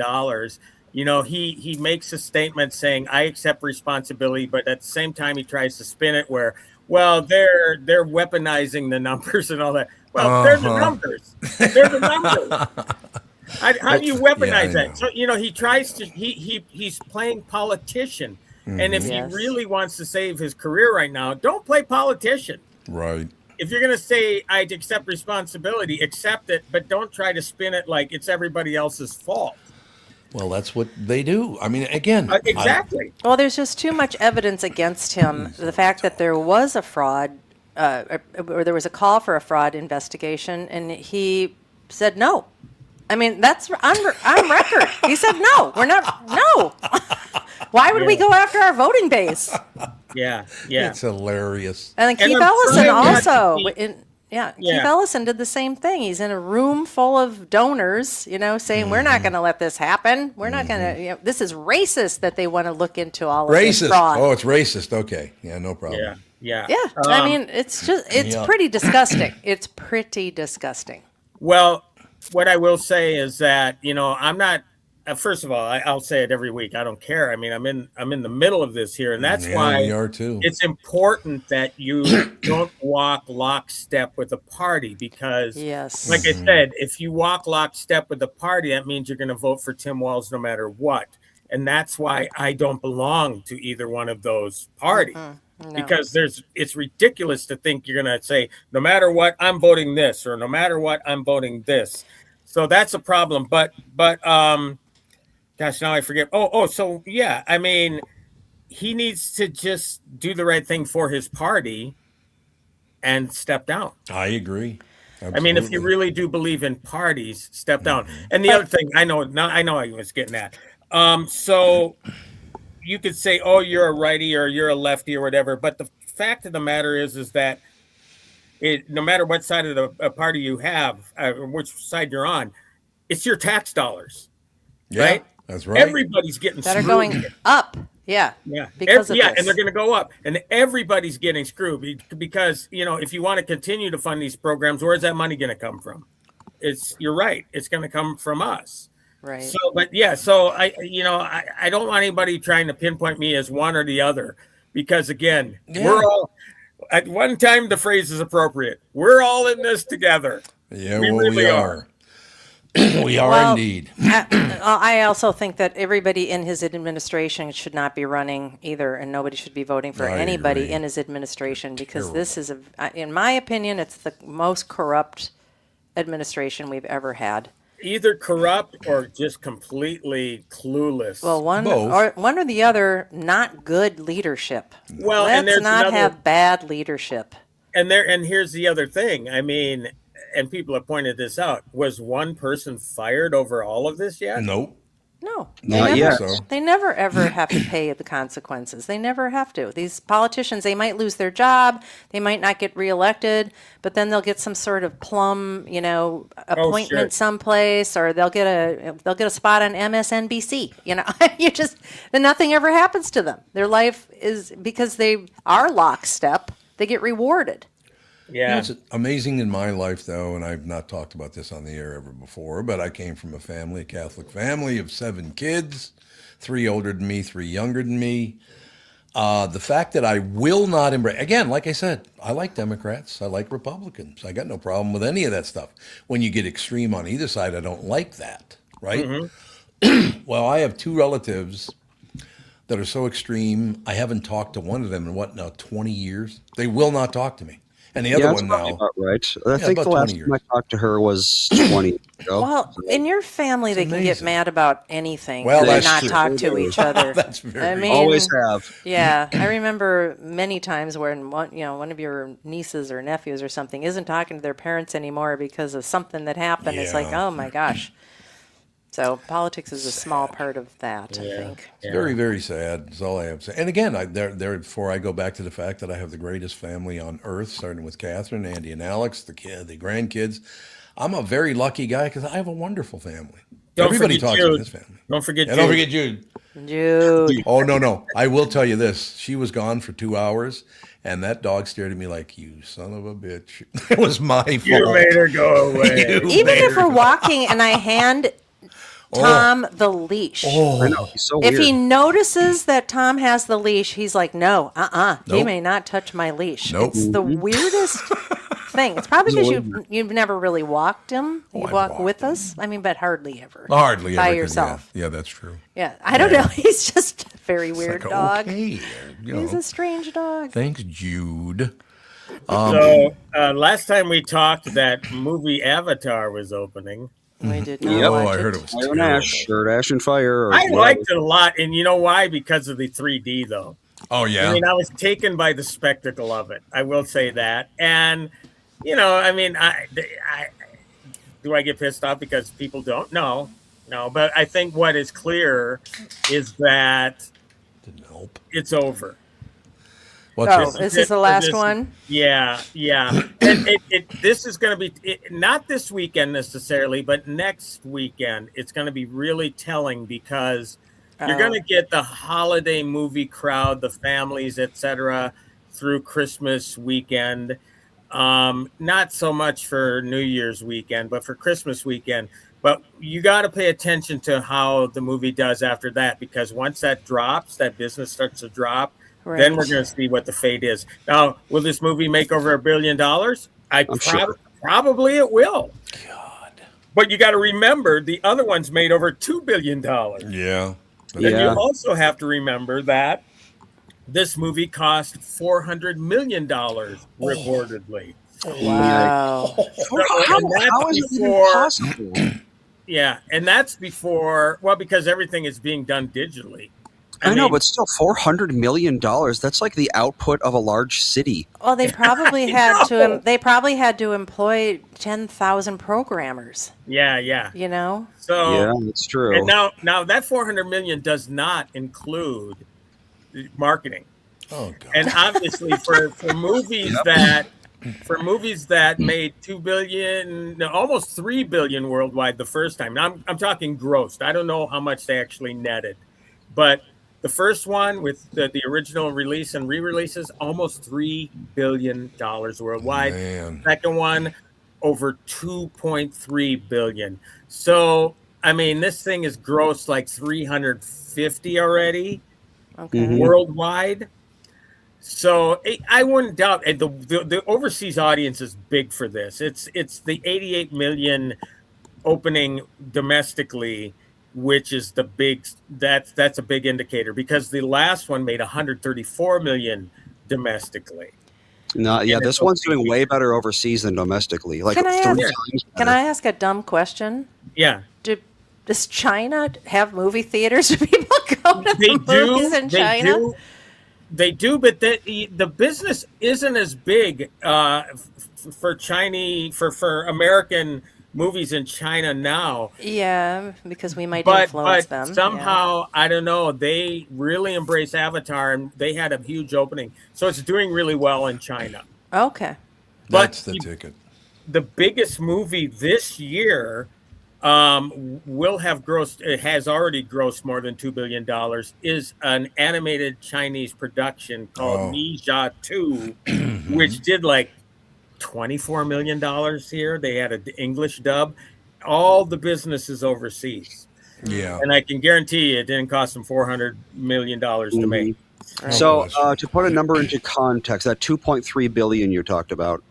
he makes a statement saying, I accept responsibility, but at the same time he tries to spin it where, well, they're weaponizing the numbers and all that. Well, they're the numbers. They're the numbers. How do you weaponize that? So, he tries to, he's playing politician. Mm-hmm. And if he really wants to save his career right now, don't play politician. Right. If you're going to say, I accept responsibility, accept it, but don't try to spin it like it's everybody else's fault. Well, that's what they do. I mean, again, exactly. Well, there's just too much evidence against him. The fact that there was a fraud, or there was a call for a fraud investigation, and he said no. I mean, that's on record. He said no. We're not. No. Why would we go after our voting base? Yeah. It's hilarious. And then Keith Ellison also. Keith Ellison did the same thing. He's in a room full of donors, saying we're not going to let this happen. We're not going to. This is racist that they want to look into all of this fraud. Oh, it's racist. Okay, yeah, no problem. Yeah. I mean, it's pretty disgusting. It's pretty disgusting. Well, what I will say is that I'm not. First of all, I'll say it every week. I don't care. I mean, I'm in the middle of this here, and that's why we are too. It's important that you don't walk lockstep with a party because, like I said, if you walk lockstep with a party, that means you're going to vote for Tim Walz no matter what, and that's why I don't belong to either one of those parties. No. Because it's ridiculous to think you're going to say no matter what I'm voting this or no matter what I'm voting this. So that's a problem. But gosh, now I forget. So yeah, I mean, he needs to just do the right thing for his party and step down. I agree. Absolutely. I mean, if you really do believe in parties, step down. And the other thing, I know I was getting at. So you could say, oh, you're a righty or you're a lefty or whatever. But the fact of the matter is that no matter what side of the party you have, or which side you're on, it's your tax dollars. Yeah, right? That's right. Everybody's getting that screwed. Are going up. Yeah. Because of this. And they're going to go up, and everybody's getting screwed because if you want to continue to fund these programs, where's that money going to come from? You're right. It's going to come from us. Right. So, but yeah. So I don't want anybody trying to pinpoint me as one or the other because again, we're all at one time. The phrase is appropriate. We're all in this together. Yeah, we really are. We are indeed. I also think that everybody in his administration should not be running either, and nobody should be voting for anybody in his administration because this is, in my opinion, it's the most corrupt administration we've ever had. Either corrupt or just completely clueless. Well, one or the other, not good leadership. Well, let's not have bad leadership. And here's the other thing. I mean. And people have pointed this out. Was one person fired over all of this yet? Nope. No. Not yet. They never, ever have to pay the consequences. They never have to. These politicians, they might lose their job. They might not get reelected, but then they'll get some sort of plum, appointment someplace, or they'll get a spot on MSNBC. Then nothing ever happens to them. Their life is, because they are lockstep, they get rewarded. Yeah. It's amazing in my life, though, and I've not talked about this on the air ever before, but I came from a Catholic family of 7 kids, 3 older than me, 3 younger than me. The fact that I will not embrace, again, like I said, I like Democrats, I like Republicans. I got no problem with any of that stuff. When you get extreme on either side, I don't like that, right? Mm-hmm. Well, I have 2 relatives that are so extreme, I haven't talked to one of them in 20 years? They will not talk to me. And the other one now. About right. I think the last time I talked to her was 20 years ago. Well, in your family, they can get mad about anything. Well, and not talk to each other. That's very always have. Yeah. I remember many times when one of your nieces or nephews or something isn't talking to their parents anymore because of something that happened. Yeah. It's like, oh my gosh. So politics is a small part of that, I think. It's very, very sad. That's all I have to say. And again, before I go back to the fact that I have the greatest family on earth, starting with Kathryn, Andy, and Alex, the grandkids. I'm a very lucky guy because I have a wonderful family. Everybody talks about his family. Don't forget Jude. Don't forget Jude. Jude. Oh, no. I will tell you this. She was gone for 2 hours, and that dog stared at me like, you son of a bitch. It was my fault. You made her go away. Even if we're walking and I hand Tom the leash. I know, he's so if weird. he notices that Tom has the leash, he's like, no, Nope. He may not touch my leash. Nope. It's the weirdest thing. It's probably because you've never really walked him. You walk with us. I mean, but hardly ever. Hardly by ever. yourself. Yeah, that's true. Yeah, I don't know. He's just a very weird like, dog. Okay, He's a strange dog. Thanks, Jude. So last time we talked, that movie Avatar was opening. We did not watch I heard it was Fire and Ash, or Ash and Fire. Or I whatever. liked it a lot, and you know why? Because of the 3D, though. Oh yeah. I mean, I was taken by the spectacle of it. I will say that. And you know, I mean, do I get pissed off because people don't? No. But I think what is clear is that it's over. Is this the last one? Yeah. And this is going to be not this weekend necessarily, but next weekend. It's going to be really telling because you're going to get the holiday movie crowd, the families, etc., through Christmas weekend. Not so much for New Year's weekend, but for Christmas weekend. But you got to pay attention to how the movie does after that, because once that drops, that business starts to drop. Right. Then we're going to see what the fate is. Now, will this movie make over $1 billion? I'm sure. Probably it will. God. But you got to remember, the other ones made over $2 billion. Yeah. And you also have to remember that this movie cost $400 million, reportedly. Wow. How is it even possible? Yeah, and that's before, because everything is being done digitally. I know, but still, $400 million. That's like the output of a large city. Well, they probably had to. They probably had to employ 10,000 programmers. Yeah. You know. So yeah, that's true. And now that $400 million does not include marketing. Oh God. And obviously, for movies that made $2 billion, almost $3 billion worldwide the first time. Now, I'm talking grossed. I don't know how much they actually netted, but the first one with the original release and re-releases, almost $3 billion worldwide. Man. Second one, over $2.3 billion. So, I mean, this thing is grossed like 350 already worldwide. So I wouldn't doubt the overseas audience is big for this. It's the 88 million opening domestically, which is the big that's a big indicator, because the last one made 134 million domestically. No, yeah, this one's doing way better overseas than domestically. Like Can I three ask- times Can better. I ask a dumb question? Yeah. Does China have movie theaters? Do people go to the movies in China? They do, but the business isn't as big for Chinese for American movies in China now. Yeah, because we might But influence them. somehow, I don't know, they really embrace Avatar, and they had a huge opening. So it's doing really well in China. Okay. That's the ticket. The biggest movie this year will have grossed, it has already grossed more than $2 billion, is an animated Chinese production called Ninja 2, which did like $24 million here. They had an English dub. All the business is overseas. Yeah. And I can guarantee you it didn't cost them $400 million to make. So to put a number into context, that 2.3 billion you talked about,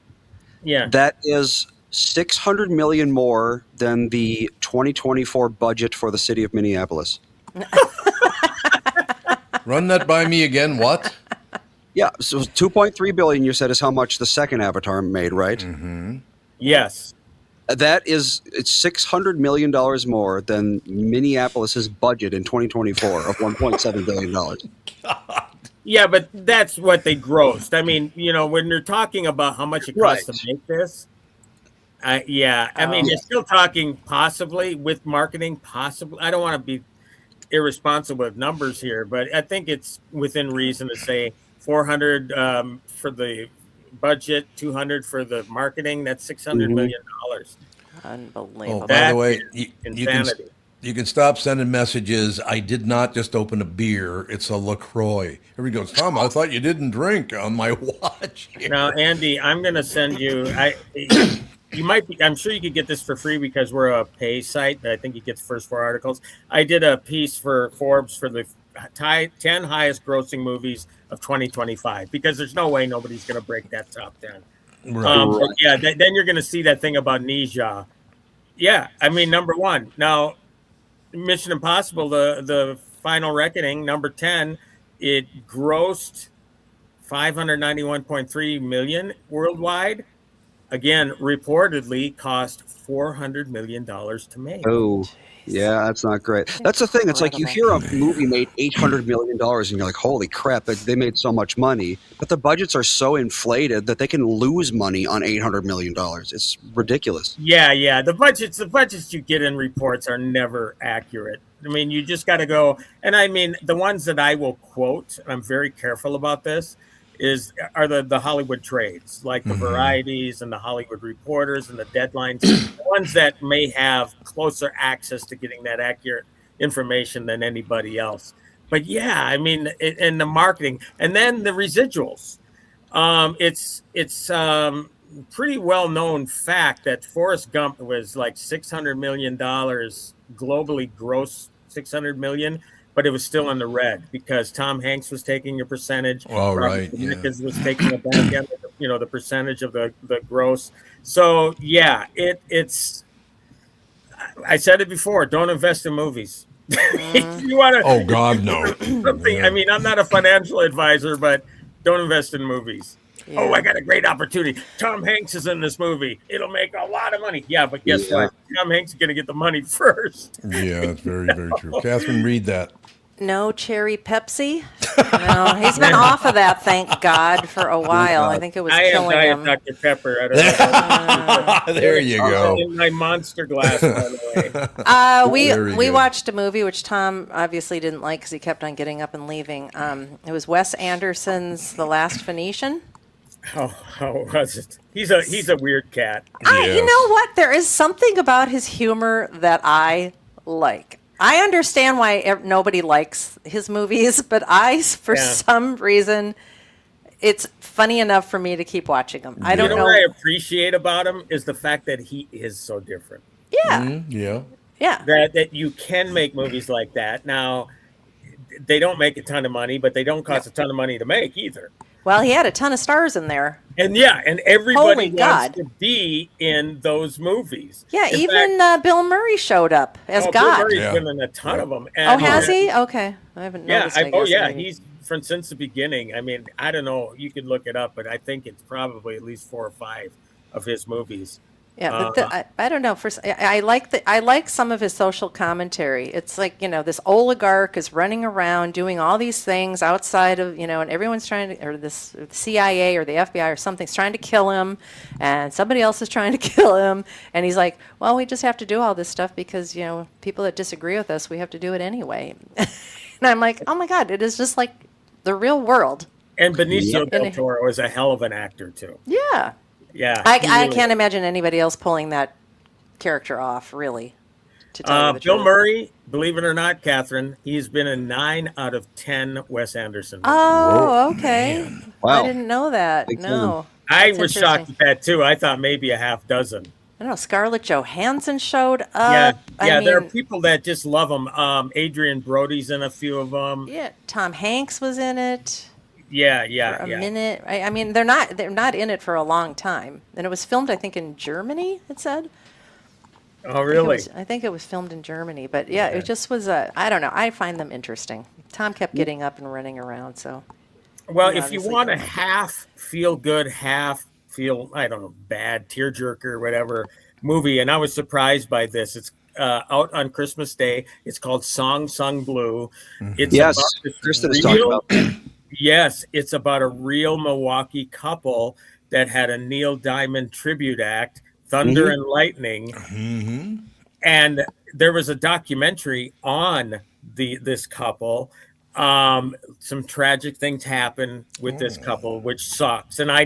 that is 600 million more than the 2024 budget for the city of Minneapolis. Run that by me again. What? Yeah, so 2.3 billion you said is how much the second Avatar made, right? Mm-hmm. Yes. It's $600 million more than Minneapolis's budget in 2024 of $1.7 billion. God. Yeah, but that's what they grossed. I mean, you know, when you're talking about how much it costs to make this, I mean, you're still talking possibly with marketing, possibly. I don't want to be irresponsible with numbers here, but I think it's within reason to say 400 for the budget, 200 for the marketing. That's $600 million. Unbelievable. Oh, by the way, insanity. You can stop sending messages. I did not just open a beer. It's a LaCroix. Everybody goes, Tom, I thought you didn't drink on my watch. Now, Andy, I'm going to send you. You might be. I'm sure you could get this for free because we're a pay site. But I think you get the first 4 articles. I did a piece for Forbes for the 10 highest grossing movies of 2025 because there's no way nobody's going to break that top 10. Right. Then you're going to see that thing about Ninja. Yeah, I mean, number one. Now, Mission Impossible, the Final Reckoning, number 10, it grossed $591.3 million worldwide. again, reportedly cost $400 million to make. Oh, yeah, that's not great. That's the thing. It's like you hear a movie made $800 million and you're like, holy crap, they made so much money. But the budgets are so inflated that they can lose money on $800 million. It's ridiculous. Yeah. The budgets you get in reports are never accurate. I mean, you just got to go. And I mean, the ones that I will quote, and I'm very careful about this, are the Hollywood trades, like the Varieties and the Hollywood Reporters and the Deadlines, the ones that may have closer access to getting that accurate information than anybody else. But yeah, I mean, and the marketing, and then the residuals. It's pretty well known fact that Forrest Gump was like $600 million globally, gross $600 million. But it was still in the red because Tom Hanks was taking a percentage. Oh, right. Zemeckis was taking a back end, the percentage of the gross. So yeah, it's. I said it before. Don't invest in movies. If you want to. Oh God, no. Something. I mean, I'm not a financial advisor, but don't invest in movies. Yeah. Oh, I got a great opportunity. Tom Hanks is in this movie. It'll make a lot of money. Yeah, but guess what? Tom Hanks is going to get the money first. Yeah, that's very, very true. Kathryn, read that. No cherry Pepsi. No, he's been off of that, thank God, for a while. I think it was killing him. Dr. Pepper. I don't know. There you go. In my monster glass, by the way. We watched a movie which Tom obviously didn't like because he kept on getting up and leaving. It was Wes Anderson's The Last Phoenician. How was it? He's a weird cat. You know what? There is something about his humor that I like. I understand why nobody likes his movies, but for some reason, it's funny enough for me to keep watching them. I don't know. What I appreciate about him is the fact that he is so different. Yeah. Yeah. That you can make movies like that. Now, they don't make a ton of money, but they don't cost a ton of money to make either. Well, he had a ton of stars in there. And everybody wants to be in those movies. Yeah, Bill Murray showed up as God. Bill Murray's been in a ton of them. And, has he? Okay. I haven't noticed. He's since the beginning. I mean, I don't know. You could look it up, but I think it's probably at least 4 or 5 of his movies. Yeah, but I don't know. I like some of his social commentary. It's like, this oligarch is running around doing all these things outside of, and everyone's trying to, or this CIA or the FBI or something's trying to kill him, and somebody else is trying to kill him, and he's like, well, we just have to do all this stuff because, people that disagree with us, we have to do it anyway. And I'm like, oh my God, it is just like the real world. And Benicio del Toro is a hell of an actor too. Yeah. Yeah, I can't imagine anybody else pulling that character off, really. To tell you the Bill truth. Murray, believe it or not, Kathryn, he's been in 9 out of 10 Wes Anderson movies. Oh, okay. Man. Wow. I didn't know that. No. I was shocked at that too. I thought maybe a half dozen. I don't know. Scarlett Johansson showed up. Yeah. There are people that just love him. Adrian Brody's in a few of them. Yeah, Tom Hanks was in it. Yeah. For a minute. I mean, they're not in it for a long time. And it was filmed, I think, in Germany, it said. Oh, really? I think it was filmed in Germany. But yeah, it just was I don't know. I find them interesting. Tom kept getting up and running around, so. Well, if you want a half feel good, half feel, I don't know, bad, tearjerker or whatever movie, and I was surprised by this. It's out on Christmas Day. It's called Song Sung Blue. It's Kristyn is talking about that. Yes, it's about a real Milwaukee couple that had a Neil Diamond tribute act, Thunder and Lightning. Mm-hmm. And there was a documentary on this couple. Some tragic things happen with this couple, which sucks. And I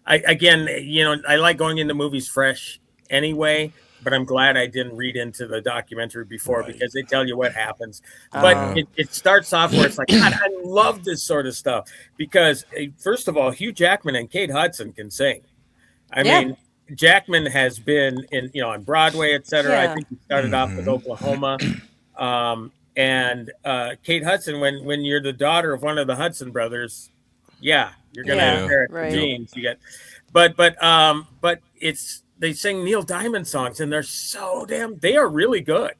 like going into movies fresh anyway, but I'm glad I didn't read into the documentary before because they tell you what happens. But it starts off where it's like, God, I love this sort of stuff because, first of all, Hugh Jackman and Kate Hudson can sing. I mean, Jackman has been on Broadway, et cetera. Yeah. I think he started off with Oklahoma. And Kate Hudson, when you're the daughter of one of the Hudson brothers, you're gonna inherit genes. You get, but they sing Neil Diamond songs, and they are really good.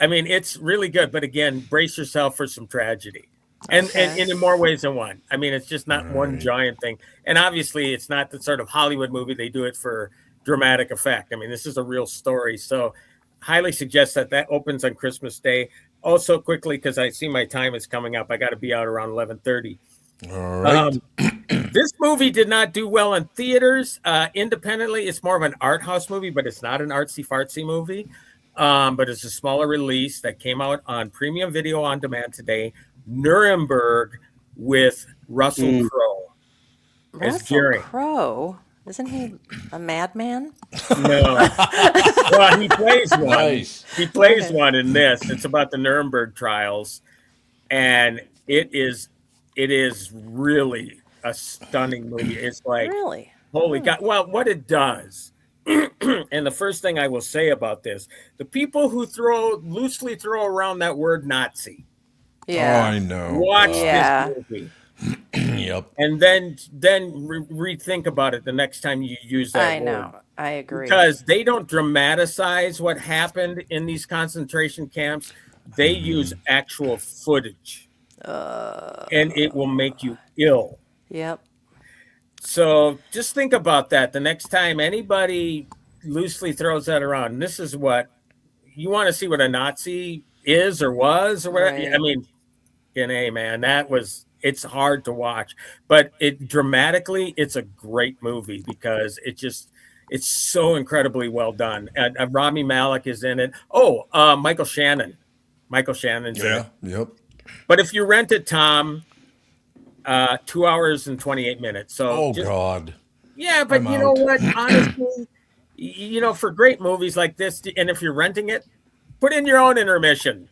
I mean, it's really good. But again, brace yourself for some tragedy. And in more ways than one. I mean, it's just not one giant thing. And obviously, it's not the sort of Hollywood movie. They do it for dramatic effect. I mean, this is a real story. So highly suggest that opens on Christmas Day. Also, quickly, because I see my time is coming up, I got to be out around 11:30. All right. This movie did not do well in theaters. Independently, it's more of an art house movie, but it's not an artsy-fartsy movie. But it's a smaller release that came out on premium video on demand today. Nuremberg with Russell Crowe. Russell Crowe? Isn't he a madman? No. Well, he plays one. Nice. He plays one in this. It's about the Nuremberg trials. And it is really a stunning movie. It's like, really? Holy God. Well, what it does, and the first thing I will say about this, the people who loosely throw around that word Nazi. Yeah. Oh, I know. Watch this movie. Yep. And then rethink about it the next time you use that I word. know. I agree. Because they don't dramatize what happened in these concentration camps. They use actual footage. And it will make you ill. Yep. So just think about that the next time anybody loosely throws that around. This is what you want to see what a Nazi is or was or whatever. Right. I mean, hey, man, it's hard to watch, but dramatically, it's a great movie because it's so incredibly well done. And Rami Malek is in it. Oh, Michael Shannon's in it. Yep. But if you rent it, Tom, 2 hours and 28 minutes. So God. Yeah, but you know what? Honestly, for great movies like this, and if you're renting it, put in your own intermission.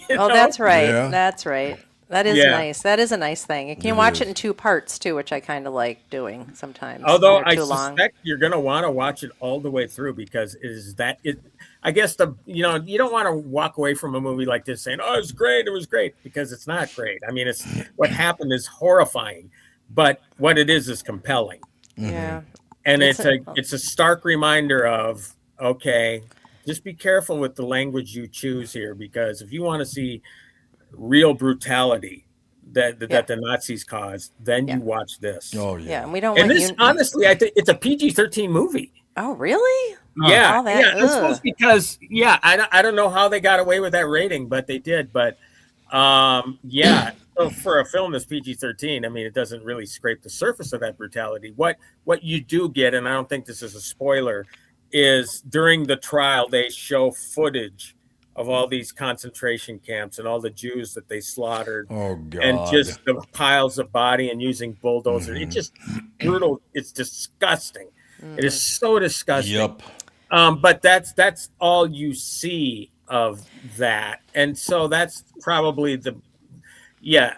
That's right. Yeah. That's right. That is nice. That is a nice thing. You can watch it in 2 parts too, which I kind of like doing sometimes. Although I suspect you're going to want to watch it all the way through because I guess you don't want to walk away from a movie like this saying, "Oh, it was great," because it's not great. I mean, it's what happened is horrifying, but what it is compelling. Yeah. And it's a stark reminder of, okay, just be careful with the language you choose here, because if you want to see real brutality that the Nazis caused, then you watch this. Oh yeah. Yeah, and we don't. And this, honestly, I think it's a PG-13 movie. Oh really? Yeah, it's supposed because I don't know how they got away with that rating, but they did. But so for a film that's PG-13, I mean, it doesn't really scrape the surface of that brutality. What you do get, and I don't think this is a spoiler, is during the trial they show footage of all these concentration camps and all the Jews that they slaughtered. Oh God! And just the piles of body and using bulldozers. It's just brutal. It's disgusting. It is so disgusting. Yep. But that's all you see of that, and so that's probably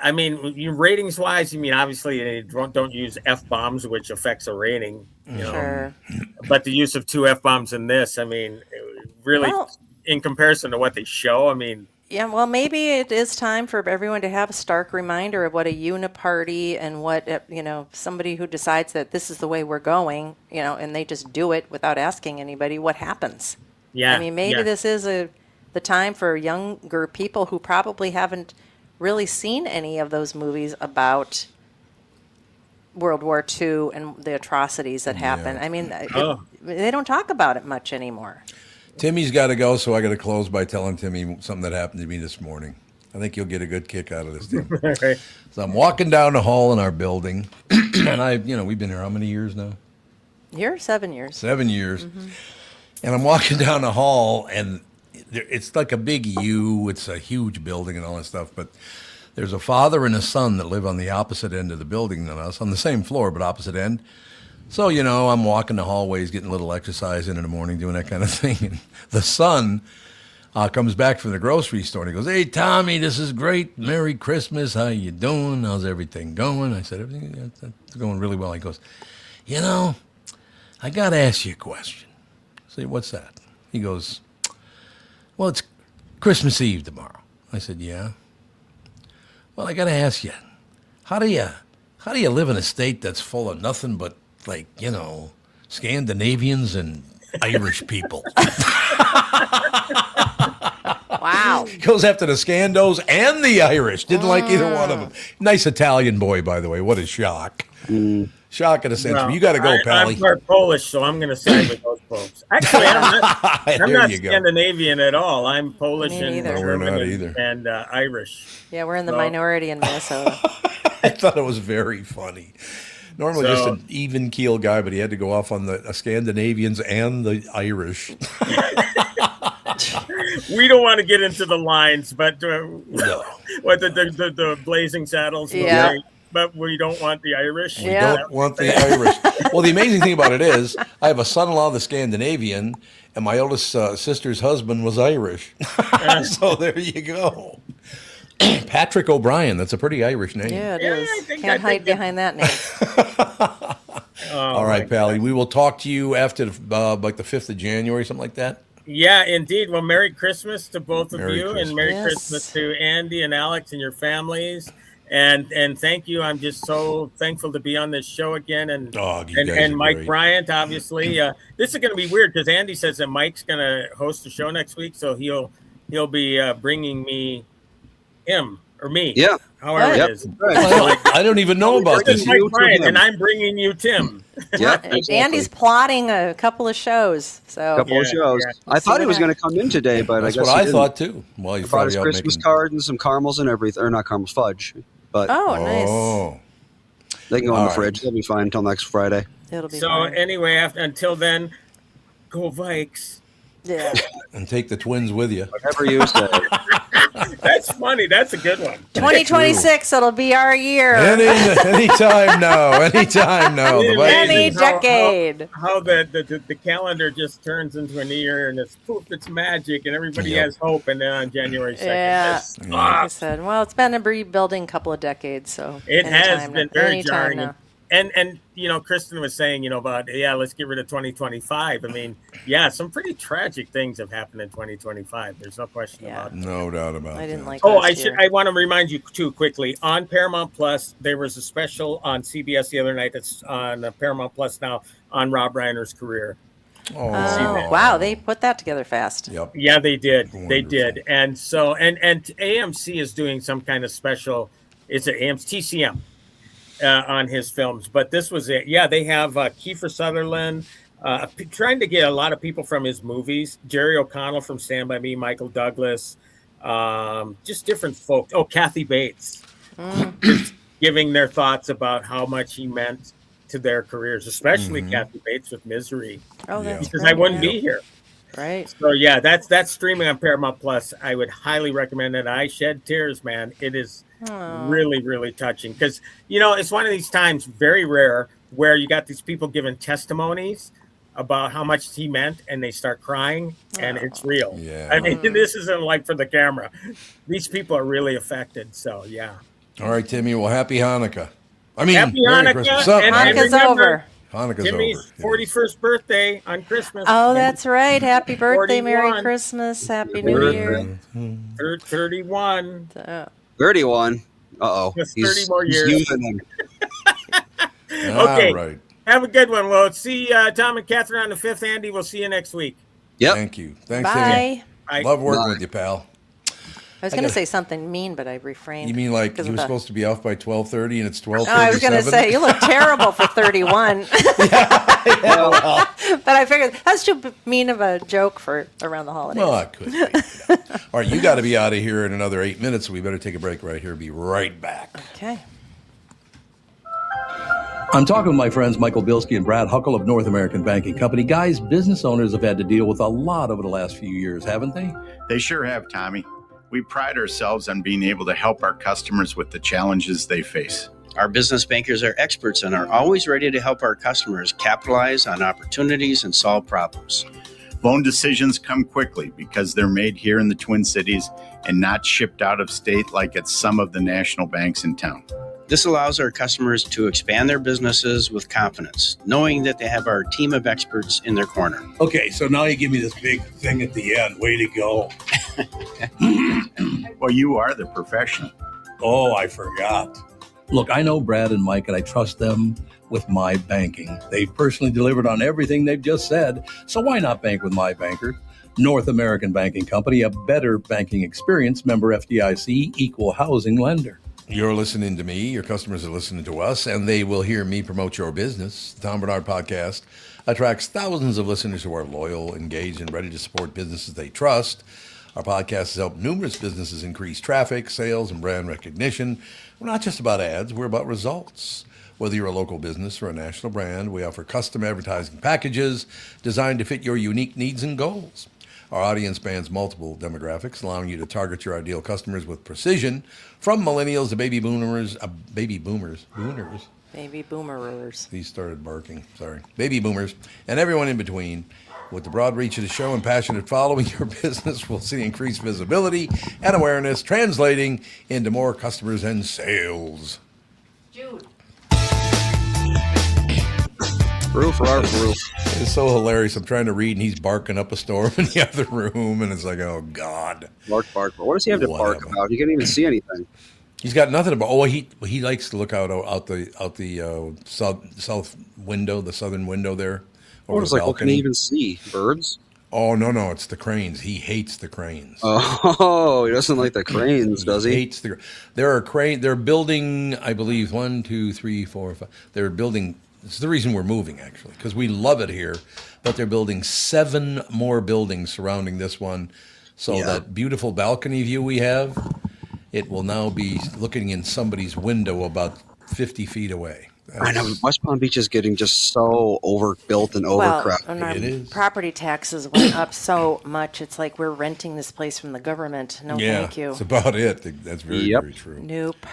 I mean, ratings wise, obviously don't use F-bombs, which affects a rating. Sure. But the use of 2 F-bombs in this, really, in comparison to what they show, Yeah, well, maybe it is time for everyone to have a stark reminder of what a uniparty and what, somebody who decides that this is the way we're going, and they just do it without asking anybody, what happens? Yeah. Maybe this is the time for younger people who probably haven't really seen any of those movies about World War II and the atrocities that happened. They don't talk about it much anymore. Timmy's got to go, so I got to close by telling Timmy something that happened to me this morning. I think you'll get a good kick out of this, Tim. Right. So I'm walking down the hall in our building, and we've been here how many years now? Here, 7 years. 7 years. Mm-hmm. And I'm walking down the hall, and it's like a big U. It's a huge building and all that stuff, but there's a father and a son that live on the opposite end of the building than us, on the same floor, but opposite end. So, I'm walking the hallways, getting a little exercise in the morning, doing that kind of thing. And the son comes back from the grocery store, and he goes, "Hey, Tommy, this is great. Merry Christmas. How you doing? How's everything going?" I said, "Everything's going really well." He goes, "I got to ask you a question." I say, "What's that?" He goes, "Well, it's Christmas Eve tomorrow." I said, "Yeah." "Well, I got to ask you, how do you live in a state that's full of nothing but Scandinavians and Irish people?" Wow. Goes after the Scandos and the Irish. Didn't like either one of them. Nice Italian boy, by the way. What a shock. Shock in a sense. Well, You got to go, Pally. I'm part Polish, so I'm going to side with those folks. Actually, I'm not Scandinavian at all. I'm Polish and German and Irish. Yeah, we're in the minority in Minnesota. I thought it was very funny. Normally just an even keel guy, but he had to go off on the Scandinavians and the Irish. We don't want to get into the lines, but what the Blazing Saddles? Yeah. But we don't want the Irish. We don't want the Irish. Well, the amazing thing about it is I have a son-in-law that's Scandinavian, and my oldest sister's husband was Irish. So there you go. Patrick O'Brien. That's a pretty Irish name. Yeah, it is. Can't hide behind that name. All right, Pally. We will talk to you after like the 5th of January, something like that. Yeah, indeed. Well, Merry Christmas to both of you, and Merry Christmas to Andy and Alex and your families. And thank you. I'm just so thankful to be on this show again. And Mike Bryant, obviously. This is going to be weird because Andy says that Mike's going to host the show next week, so he'll be bringing me him or me. Yeah. However it is. I don't even know about this. Mike Bryant, and I'm bringing you Tim. Yeah, exactly. Andy's plotting a couple of shows. Yeah. I thought he was going to come in today, but that's I guess what I thought too. Well, he brought his Christmas card and some caramels and everything, or not caramels, fudge. But nice. They can go in the fridge. They'll be fine until next Friday. It'll be fine. Anyway, until then, go Vikes. Yeah. And take the Twins with you. Whatever you say. That's funny. That's a good one. 2026, it'll be our year. Anytime now. Anytime now. Any decade. How the calendar just turns into an year and it's poof, it's magic and everybody has hope. And then on January 2nd, like I said, well, it's been a rebuilding couple of decades. So it has been very jarring. And Kristyn was saying, about, let's get rid of 2025. I mean, some pretty tragic things have happened in 2025. There's no question about it. No doubt about it. I didn't like I want to remind you, too, quickly. On Paramount Plus, there was a special on CBS the other night that's on Paramount Plus now on Rob Reiner's career. Oh, wow. They put that together fast. Yep. Yeah, they did. Wonderful. They did. And so, and AMC is doing some kind of special. It's an AMC TCM. On his films, but this was it. Yeah, they have Kiefer Sutherland trying to get a lot of people from his movies. Jerry O'Connell from Stand By Me, Michael Douglas, just different folks. Oh, Kathy Bates, just giving their thoughts about how much he meant to their careers, especially Kathy Bates with Misery. Oh, that's because I wouldn't be here. Right. So that's streaming on Paramount Plus. I would highly recommend it. I shed tears, man. It is really, really touching because it's one of these times, very rare, where you got these people giving testimonies about how much he meant, and they start crying, and it's real. Yeah. I mean, this isn't like for the camera. These people are really affected. So All right, Timmy. Well, happy Hanukkah. Happy Hanukkah. Hanukkah's over. Hanukkah's Timmy's 41st birthday on Christmas. Oh, that's right. Happy birthday, 41. Merry Christmas, Happy New Year. 31. 31. Uh-oh. Just 30 more years. He's using them. Okay. All right. Have a good one. Well, see Tom and Kathryn on the 5th. Andy, we'll see you next week. Yep. Thank you. Thanks, Bye. Timmy. Love working with you, pal. I was going to say something mean, but I refrained. You mean like you were supposed to be off by 12:30 and it's 12:37? No, I was going to say, you look terrible for 31. Well. But I figured that's too mean of a joke for around the holidays. Well, it could be. All right, you got to be out of here in another 8 minutes, so we better take a break right here. Be right back. Okay. I'm talking with my friends Michael Bilski and Brad Huckle of North American Banking Company. Guys, business owners have had to deal with a lot over the last few years, haven't they? They sure have, Tommy. We pride ourselves on being able to help our customers with the challenges they face. Our business bankers are experts and are always ready to help our customers capitalize on opportunities and solve problems. Loan decisions come quickly because they're made here in the Twin Cities and not shipped out of state like at some of the national banks in town. This allows our customers to expand their businesses with confidence, knowing that they have our team of experts in their corner. Okay, so now you give me this big thing at the end. Way to go. Well, you are the professional. Oh, I forgot. Look, I know Brad and Mike, and I trust them with my banking. They've personally delivered on everything they've just said, so why not bank with my banker? North American Banking Company, a better banking experience, member FDIC, equal housing lender. You're listening to me, your customers are listening to us, and they will hear me promote your business. The Tom Bernard Podcast attracts thousands of listeners who are loyal, engaged, and ready to support businesses they trust. Our podcast has helped numerous businesses increase traffic, sales, and brand recognition. We're not just about ads, we're about results. Whether you're a local business or a national brand, we offer custom advertising packages designed to fit your unique needs and goals. Our audience spans multiple demographics, allowing you to target your ideal customers with precision, from millennials to baby boomers. He started barking, sorry. Baby boomers, and everyone in between. With the broad reach of the show and passionate following, your business will see increased visibility and awareness, translating into more customers and sales. Jude. Roof. It's so hilarious. I'm trying to read, and he's barking up a storm in the other room, and it's like, oh, God. Bark. What does he have to bark about? He can't even see anything. He's got nothing about. Oh, he likes to look out the south window, the southern window there. What can he even see? Birds? Oh, no, it's the cranes. He hates the cranes. Oh, he doesn't like the cranes, does he? Hates the. They're building, I believe, 1, 2, 3, 4, 5. They're building. It's the reason we're moving, actually, because we love it here. But they're building 7 more buildings surrounding this one. So that beautiful balcony view we have, it will now be looking in somebody's window about 50 feet away. I know. West Palm Beach is getting just so overbuilt and overcrowded. Well, and our property taxes went up so much. It's like we're renting this place from the government. No, thank you. That's about it. That's very true. Nope.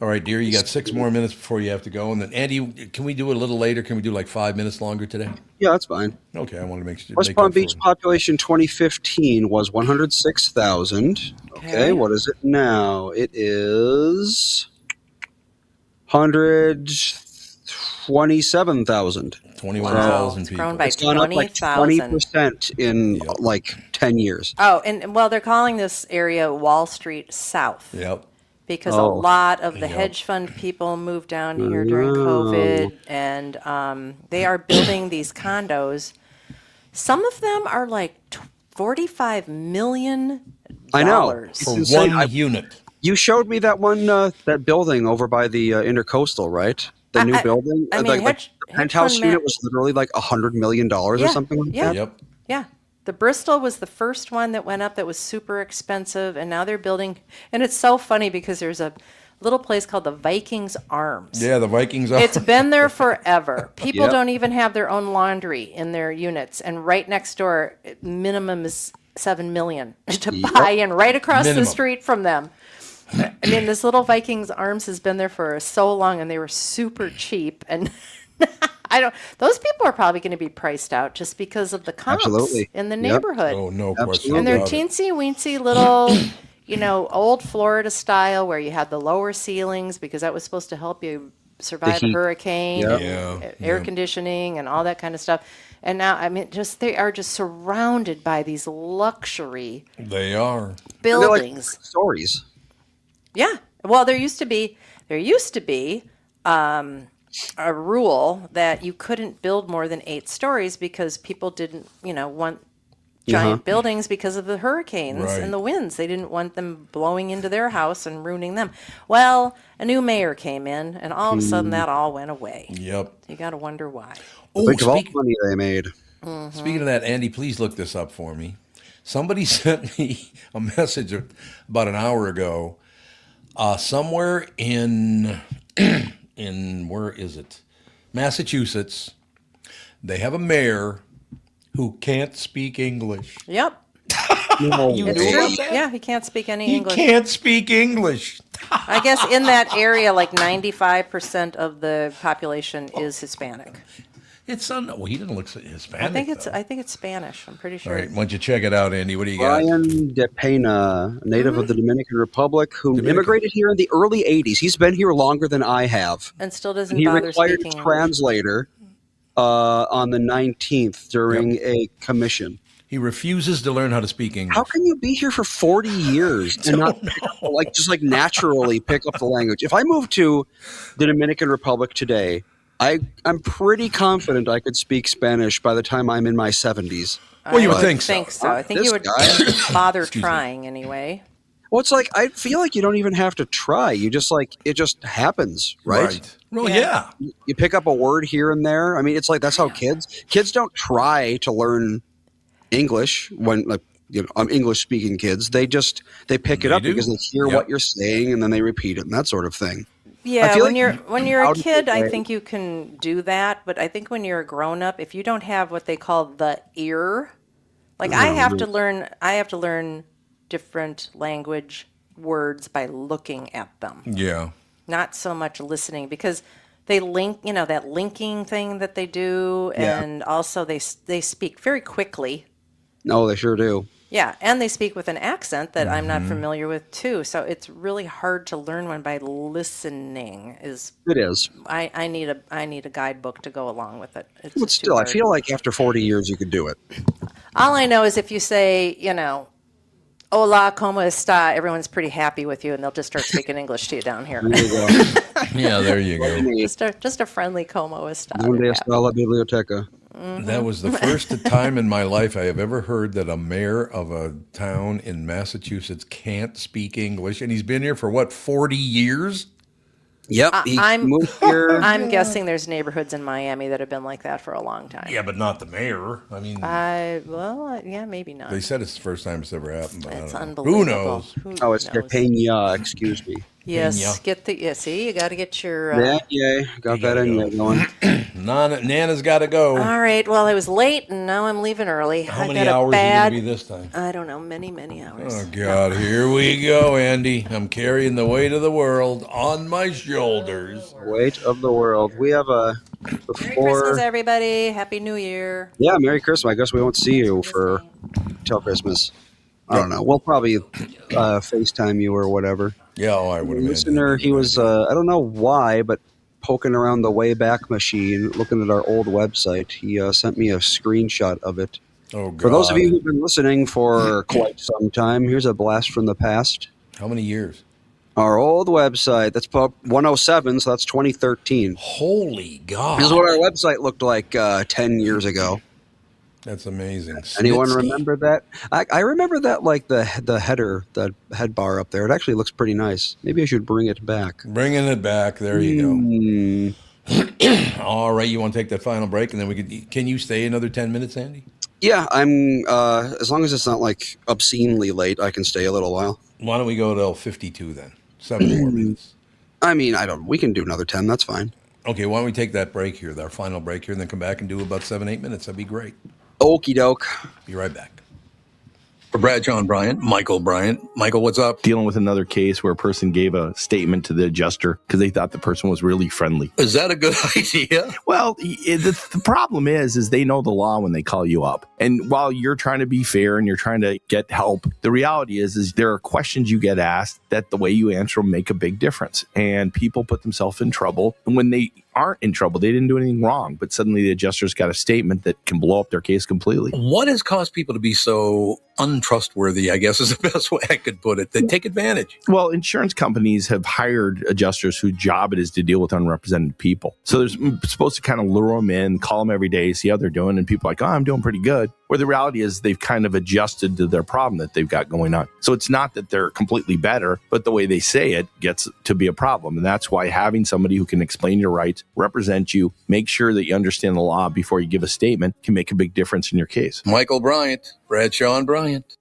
All right, dear, you got 6 more minutes before you have to go. And then, Andy, can we do it a little later? Can we do like 5 minutes longer today? Yeah, that's fine. Okay, I want to make sure. West Palm Beach population 2015 was 106,000. Okay, what is it now? It is 127,000. 21,000 people. Grown by it's gone up like 20% in like 10 years. Oh, and well, they're calling this area Wall Street South. Yep. Because a lot of the hedge fund people moved down here during COVID, and they are building these condos. Some of them are like $45 million. I know. For one unit. You showed me that one, that building over by the Intercoastal, right? The new building. I mean, the penthouse unit was literally like $100 million or something like that. Yep. Yeah. The Bristol was the first one that went up that was super expensive, and now they're building. And it's so funny because there's a little place called the Vikings Arms. Yeah, the Vikings Arms. It's been there forever. People don't even have their own laundry in their units, and right next door, minimum is $7 million to buy in right across the street from them. I mean, this little Vikings Arms has been there for so long, and they were super cheap. And those people are probably going to be priced out just because of the comps in the neighborhood. Oh, no question. And they're teensy weensy little, old Florida style where you had the lower ceilings because that was supposed to help you survive a hurricane, air conditioning, and all that kind of stuff. And now, I mean, they are just surrounded by these luxury. They are buildings. Like stories. Yeah. Well, there used to be a rule that you couldn't build more than 8 stories because people didn't, want giant buildings because of the hurricanes and the winds. They didn't want them blowing into their house and ruining them. Well, a new mayor came in, and all of a sudden that all went away. Yep. You got to wonder why. Think of all the money they made. Mm-hmm. Speaking of that, Andy, please look this up for me. Somebody sent me a message about an hour ago. Somewhere in where is it? Massachusetts. They have a mayor who can't speak English. Yep. No, it's true. Yeah, he can't speak any English. He can't speak English. I guess in that area, like 95% of the population is Hispanic. Well, he didn't look Hispanic. I think it's Spanish. I'm pretty sure. All right, why don't you check it out, Andy? What do you got? Brian De Pena, a native of the Dominican Republic, who immigrated here in the early 80s. He's been here longer than I have. And still doesn't he bother required speaking a translator on the 19th during a commission. He refuses to learn how to speak English. How can you be here for 40 years and not just naturally pick up the language? If I moved to the Dominican Republic today, I'm pretty confident I could speak Spanish by the time I'm in my 70s. Well, you would think so. I think you would bother trying anyway. Well, it's I feel like you don't even have to try. You just it just happens, right? Well, yeah. You pick up a word here and there. I mean, it's that's how kids don't try to learn English when English speaking kids. They pick it up because they hear what you're saying and then they repeat it and that sort of thing. Yeah, when you're a kid, I think you can do that. But I think when you're a grown up, if you don't have what they call the ear, I have to learn different language words by looking at them. Yeah. Not so much listening, because they link, that linking thing that they do, and also they speak very quickly. No, they sure do. Yeah, and they speak with an accent that I'm not familiar with too. So it's really hard to learn one by listening. It is. I need a guidebook to go along with it. But still, I feel like after 40 years you could do it. All I know is if you say, hola, ¿cómo está? Everyone's pretty happy with you, and they'll just start speaking English to you down here. There you go. Yeah, there you go. Just a friendly ¿cómo está? ¿Dónde está la biblioteca? That was the first time in my life I have ever heard that a mayor of a town in Massachusetts can't speak English, and he's been here for 40 years? Yep, moved here. I'm guessing there's neighborhoods in Miami that have been like that for a long time. Yeah, but not the mayor. I mean, maybe not. They said it's the first time it's ever happened. But it's unbelievable. Who knows? It's Peña, excuse me. Yes, see, you got to get your. Got that in there going. Nana's got to go. All right. Well, I was late, and now I'm leaving early. How many hours are you going to be this time? I don't know. Many, many hours. Oh God! Here we go, Andy. I'm carrying the weight of the world on my shoulders. Weight of the world. We have a. Merry Christmas, everybody! Happy New Year. Yeah, Merry Christmas. I guess we won't see you till Christmas. I don't know. We'll probably FaceTime you or whatever. Yeah, I would imagine. Listener, he was, I don't know why, but poking around the Wayback Machine, looking at our old website. He sent me a screenshot of it. Oh, God. For those of you who've been listening for quite some time, here's a blast from the past. How many years? Our old website, that's 107, so that's 2013. Holy God. This is what our website looked like 10 years ago. That's amazing. Anyone remember that? I remember that, the header, the head bar up there. It actually looks pretty nice. Maybe I should bring it back. Bringing it back. There you go. All right, you want to take that final break, and then can you stay another 10 minutes, Andy? Yeah, I'm. As long as it's not obscenely late, I can stay a little while. Why don't we go till 52 then? 7 more minutes. I mean, we can do another 10. That's fine. Okay, why don't we take that break here, our final break here, and then come back and do about 7-8 minutes? That'd be great. Okie doke. Be right back. For Brad, John Bryant, Michael Bryant. Michael, what's up? Dealing with another case where a person gave a statement to the adjuster because they thought the person was really friendly. Is that a good idea? Well, the problem is they know the law when they call you up. And while you're trying to be fair and you're trying to get help, the reality is there are questions you get asked that the way you answer them make a big difference. And people put themselves in trouble. And when they aren't in trouble, they didn't do anything wrong, but suddenly the adjuster's got a statement that can blow up their case completely. What has caused people to be so untrustworthy, I guess is the best way I could put it? They take advantage. Well, insurance companies have hired adjusters whose job it is to deal with unrepresented people. So they're supposed to kind of lure them in, call them every day, see how they're doing. And people are like, I'm doing pretty good. Where the reality is they've kind of adjusted to their problem that they've got going on. So it's not that they're completely better, but the way they say it gets to be a problem. And that's why having somebody who can explain your rights, represent you, make sure that you understand the law before you give a statement can make a big difference in your case. Michael Bryant, Bradshaw and Bryant.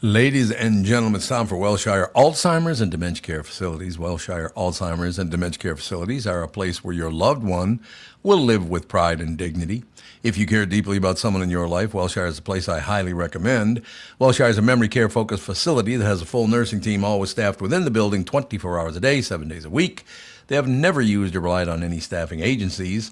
Ladies and gentlemen, it's time for Wellshire Alzheimer's and Dementia Care Facilities. Wellshire Alzheimer's and Dementia Care Facilities are a place where your loved one will live with pride and dignity. If you care deeply about someone in your life, Wellshire is a place I highly recommend. Wellshire is a memory care focused facility that has a full nursing team always staffed within the building 24 hours a day, 7 days a week. They have never used or relied on any staffing agencies.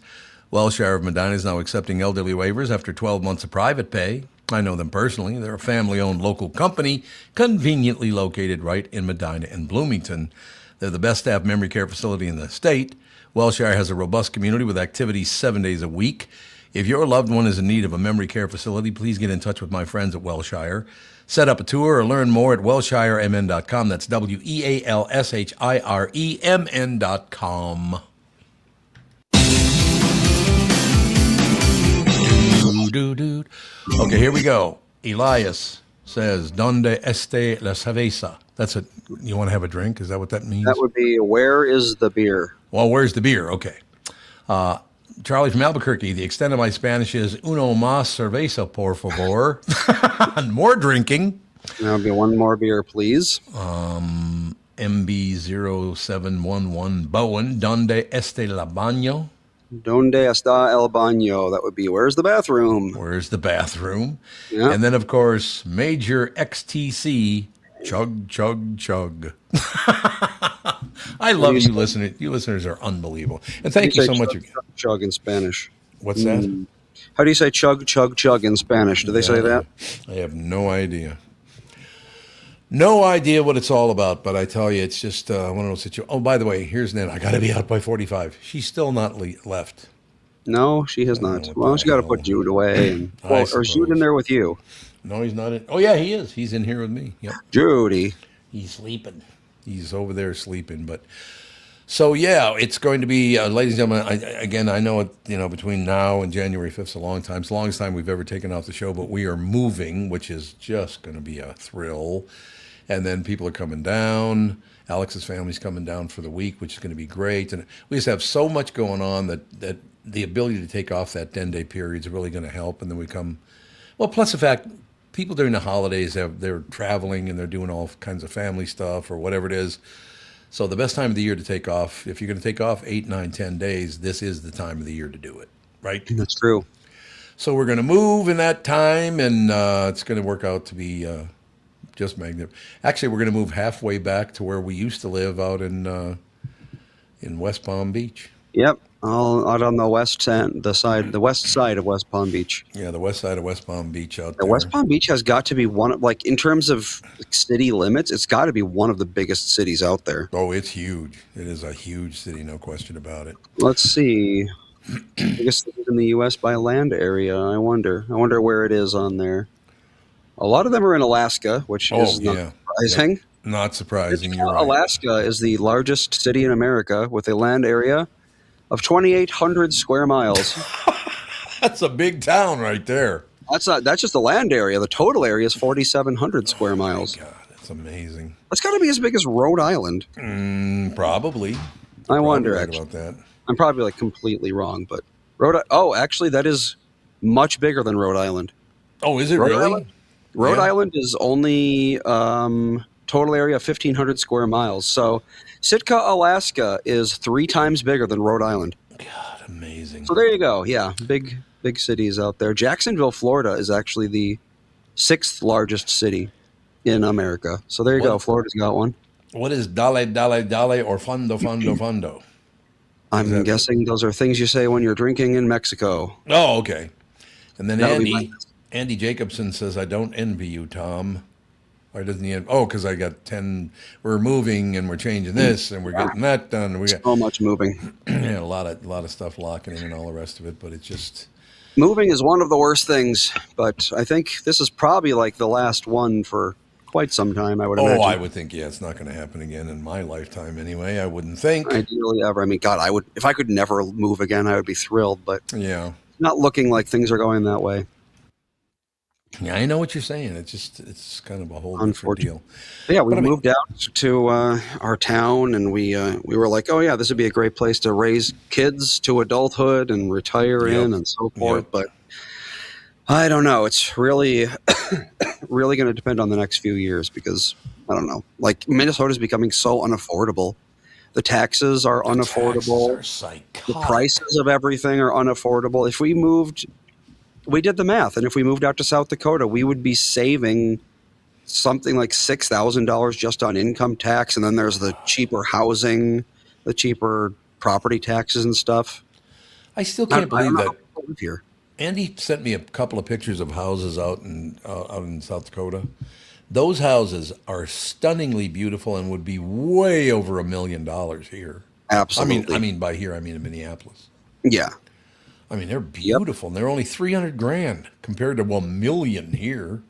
Wellshire of Medina is now accepting elderly waivers after 12 months of private pay. I know them personally. They're a family-owned local company conveniently located right in Medina and Bloomington. They're the best staffed memory care facility in the state. Wellshire has a robust community with activities 7 days a week. If your loved one is in need of a memory care facility, please get in touch with my friends at Welshire. Set up a tour or learn more at welshiremn.com. That's WEALSHIREMN.com. Okay, here we go. Elias says, "Donde esté la cerveza?" That's it. You want to have a drink? Is that what that means? That would be, where is the beer? Well, where's the beer? Okay. Charlie from Albuquerque, the extent of my Spanish is uno más cerveza, por favor. More drinking. That would be one more beer, please. MB0711 Bowen, donde este la baño? Donde está el baño? That would be, where's the bathroom? Where's the bathroom? Yeah. And then, of course, Major XTC, chug, chug, chug. I love you listeners. You listeners are unbelievable. And thank you so much. Chug, chug in Spanish. What's that? How do you say chug, chug, chug in Spanish? Do they say that? I have no idea. No idea what it's all about, but I tell you, it's just one of those situations. Oh, by the way, here's Nan. I got to be out by 45. She's still not left. No, she has not. Well, she got to put Jude away. And, or is Jude in there with you? No, he's not in. Oh, yeah, he is. He's in here with me. Yep. Judy. He's sleeping. He's over there sleeping. But so, yeah, it's going to be, ladies and gentlemen, I know it, between now and January 5th is a long time. It's the longest time we've ever taken off the show, but we are moving, which is just going to be a thrill. And then people are coming down. Alex's family's coming down for the week, which is going to be great. And we just have so much going on that the ability to take off that 10-day period is really going to help. And then we come, well, plus the fact people during the holidays, they're traveling and they're doing all kinds of family stuff or whatever it is. So the best time of the year to take off, if you're going to take off 8, 9, 10 days, this is the time of the year to do it, right? That's true. So we're going to move in that time, and it's going to work out to be just magnificent. Actually, we're going to move halfway back to where we used to live out in West Palm Beach. Yep, all out on the west end, the west side of West Palm Beach. Yeah, the west side of West Palm Beach out there. West Palm Beach has got to be one of, like, in terms of city limits, it's got to be one of the biggest cities out there. Oh, it's huge. It is a huge city, no question about it. Let's see. Biggest cities in the U.S. by land area. I wonder where it is on there. A lot of them are in Alaska, which is not surprising. Yep. Not surprising. You're right. Alaska is the largest city in America with a land area of 2,800 square miles. That's a big town right there. That's just the land area. The total area is 4,700 square miles. Oh my God, that's amazing. That's got to be as big as Rhode Island. Probably. I wonder, right actually. About that. I'm probably completely wrong, but actually, that is much bigger than Rhode Island. Oh, is it really? Rhode Island is only total area of 1,500 square miles. So Sitka, Alaska is 3 times bigger than Rhode Island. God, amazing. So there you go. Yeah, big cities out there. Jacksonville, Florida is actually the 6th largest city in America. So there you go. Florida's got one. What is dale, dale, dale, or fondo, fondo, fondo? I'm guessing those are things you say when you're drinking in Mexico. Oh, okay. And then Andy Jacobson says, I don't envy you, Tom. Why doesn't he? Because I got 10. We're moving and we're changing this and we're getting that done. We got so much moving. Yeah, a lot of stuff locking in and all the rest of it. But it's just moving is one of the worst things. But I think this is probably like the last one for quite some time. I would imagine. I would think it's not going to happen again in my lifetime anyway. I wouldn't think. Ideally ever. I mean, God, I would if I could never move again. I would be thrilled. But yeah, not looking like things are going that way. Yeah, I know what you're saying. It's kind of a whole different deal. Yeah, we moved out to our town, and we were like, oh yeah, this would be a great place to raise kids to adulthood and retire in and so forth. Yep. But I don't know. It's really, really going to depend on the next few years because I don't know. Like Minnesota's becoming so unaffordable. The taxes are unaffordable. Taxes are the prices of everything are unaffordable. If we moved. We did the math, and if we moved out to South Dakota, we would be saving something like $6,000 just on income tax, and then there's the cheaper housing, the cheaper property taxes and stuff. I still can't believe that. Here. Andy sent me a couple of pictures of houses out in South Dakota. Those houses are stunningly beautiful and would be way over $1 million here. Absolutely. I mean by here, I mean in Minneapolis. Yeah. I mean, they're beautiful, and they're only $300,000 compared to $1 million here.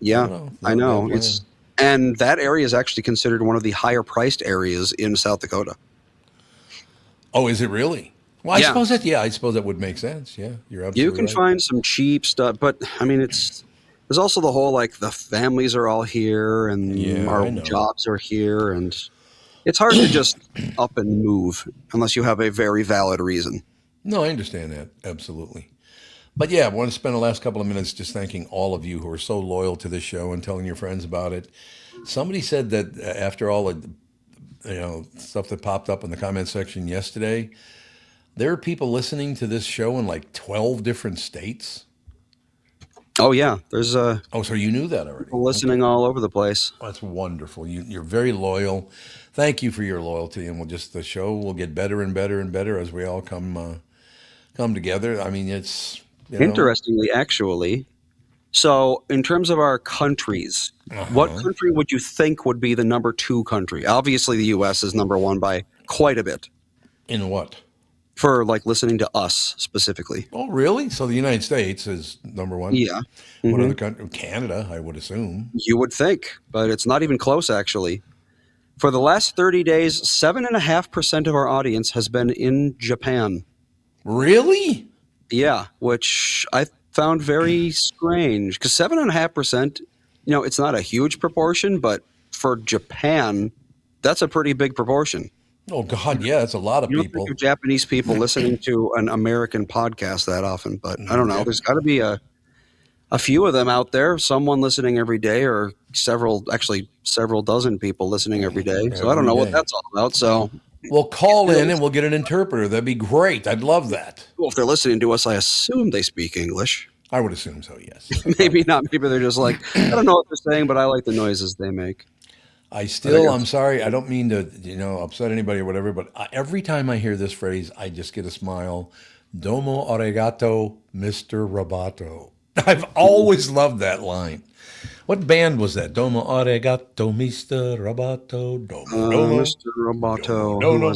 Yeah, I know. And that area is actually considered one of the higher priced areas in South Dakota. Oh, is it really? Well, I suppose that would make sense. Yeah, you're absolutely right. You can find some cheap stuff, but I mean, there's also the whole, like, the families are all here and our jobs are here, and it's hard to just up and move unless you have a very valid reason. No, I understand that. Absolutely. But yeah, I want to spend the last couple of minutes just thanking all of you who are so loyal to this show and telling your friends about it. Somebody said that after all the stuff that popped up in the comment section yesterday, there are people listening to this show in like 12 different states. Oh, yeah. There's so you knew that already. People listening all over the place. Oh, that's wonderful. You're very loyal. Thank you for your loyalty, and the show will get better and better and better as we all come together. I mean, it's interestingly, actually. So, in terms of our countries, what country would you think would be the number 2 country? Obviously, the U.S. is number 1 by quite a bit. In what? For, like, listening to us specifically. Oh, really? So the United States is number 1? Yeah. What other country? Canada, I would assume. You would think, but it's not even close, actually. For the last 30 days, 7.5% of our audience has been in Japan. Really? Yeah, which I found very strange, because 7.5%, it's not a huge proportion, but for Japan, that's a pretty big proportion. Oh, God, yeah, that's a lot of people. Don't think of Japanese people listening to an American podcast that often, but I don't know. There's got to be a few of them out there, someone listening every day, or several dozen people listening every day. So I don't know what that's all about. So we'll call in and we'll get an interpreter. That'd be great. I'd love that. Well, if they're listening to us, I assume they speak English. I would assume so, yes. Maybe not. Maybe they're just like, I don't know what they're saying, but I like the noises they make. I'm sorry, I don't mean to, upset anybody or whatever, but every time I hear this phrase, I just get a smile. Domo arigato, Mr. Roboto. I've always loved that line. What band was that? Domo arigato, Mr. Roboto. Domo, Mr. Roboto. Domo.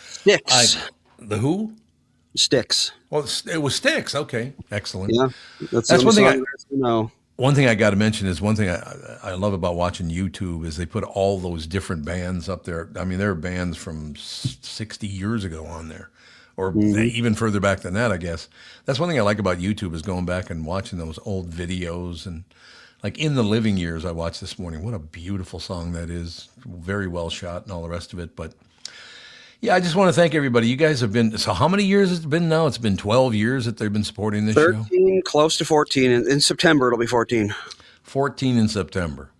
Styx. The who? Styx. Well, it was Styx. Okay, excellent. Yeah, that's one thing. One thing I got to mention is one thing I love about watching YouTube is they put all those different bands up there. I mean, there are bands from 60 years ago on there, or even further back than that, I guess. That's one thing I like about YouTube is going back and watching those old videos. And like In the Living Years, I watched this morning. What a beautiful song that is. Very well shot and all the rest of it. But yeah, I just want to thank everybody. You guys have been, so how many years has it been now? It's been 12 years that they've been supporting this show? 13, close to 14. In September, it'll be 14. 14 in September.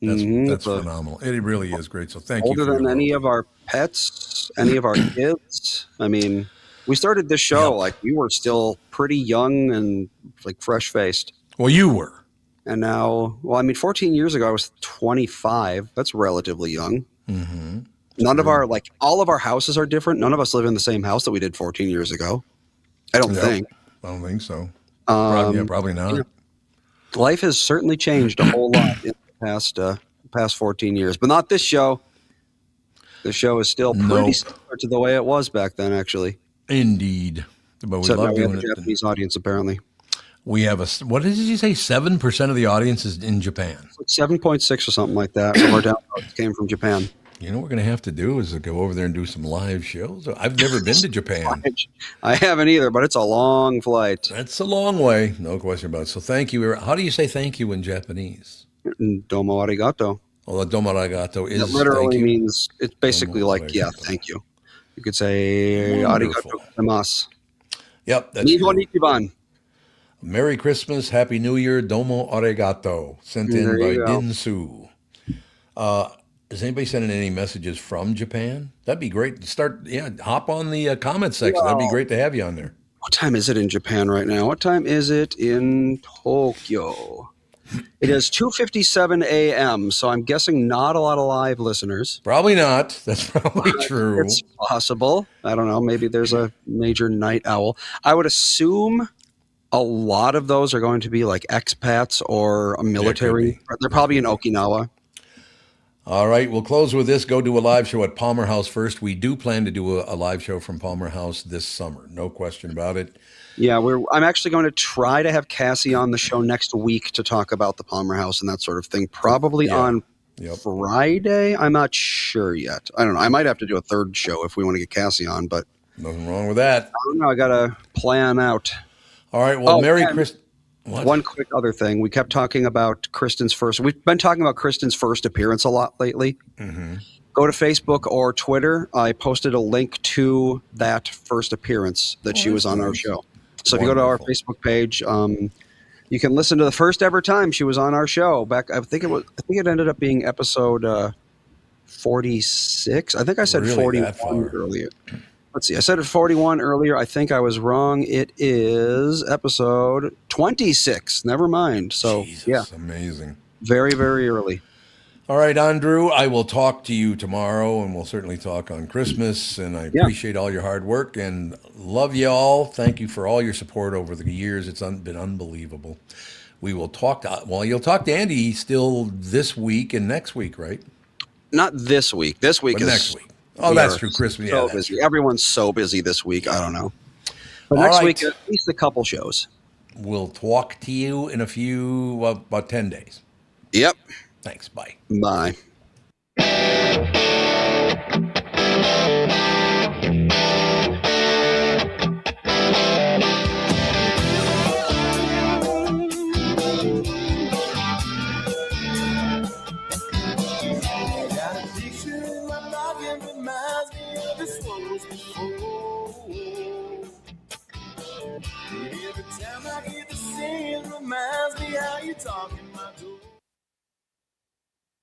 That's phenomenal. It really is great. So thank you. Older than any of our pets, any of our kids. I mean, we started this show like we were still pretty young and like fresh-faced. Well, you were. And now, 14 years ago, I was 25. That's relatively young. Mm-hmm. None of our, all of our houses are different. None of us live in the same house that we did 14 years ago. I don't think. I don't think so. Probably not. Life has certainly changed a whole lot in the past 14 years, but not this show. The show is still pretty similar to the way it was back then, actually. Indeed. But we love doing it. Japanese audience, apparently. We have what did you say? 7% of the audience is in Japan. 7.6 or something like that. Some of our downloads came from Japan. You know what we're going to have to do is go over there and do some live shows. I've never been to Japan. I haven't either, but it's a long flight. That's a long way. No question about it. So thank you. How do you say thank you in Japanese? Domo arigato. Well, the domo arigato is it literally means, it's basically thank you. You could say arigato gozaimasu. Yep. That's Nihon. Merry Christmas, Happy New Year, domo arigato. Sent in by Dinsu. Is anybody sending any messages from Japan? That'd be great. Hop on the comment section. That'd be great to have you on there. What time is it in Japan right now? What time is it in Tokyo? It is 2:57 a.m., so I'm guessing not a lot of live listeners. Probably not. That's probably true. It's possible. I don't know. Maybe there's a major night owl. I would assume a lot of those are going to be like expats or a military. They're probably in Okinawa. All right, we'll close with this. Go do a live show at Palmer House first. We do plan to do a live show from Palmer House this summer. No question about it. Yeah, I'm actually going to try to have Cassie on the show next week to talk about the Palmer House and that sort of thing. Probably on Friday. I'm not sure yet. I don't know. I might have to do a third show if we want to get Cassie on, but nothing wrong with that. I don't know. I got to plan out. All right. Well, Merry Christmas. One quick other thing. We kept talking about Kristyn's first. We've been talking about Kristyn's first appearance a lot lately. Mm-hmm. Go to Facebook or Twitter. I posted a link to that first appearance that she was on our show. So if you go to our Facebook page, you can listen to the first ever time she was on our show. Back, I think it ended up being episode 46. I think I said 41 earlier. Let's see. I said it 41 earlier. I think I was wrong. It is episode 26. Never mind. So, Jesus, amazing. Very, very early. All right, Andrew, I will talk to you tomorrow, and we'll certainly talk on Christmas. And I appreciate all your hard work and love you all. Thank you for all your support over the years. It's been unbelievable. We will talk you'll talk to Andy still this week and next week, right? Not this week. This week is next week. Oh, that's true. Christmas. So busy. True. Everyone's so busy this week. I don't know. But next week, at least a couple shows. We'll talk to you in about 10 days. Yep. Thanks. Bye. Bye. Every time I hear the singing reminds me how you talk in my door.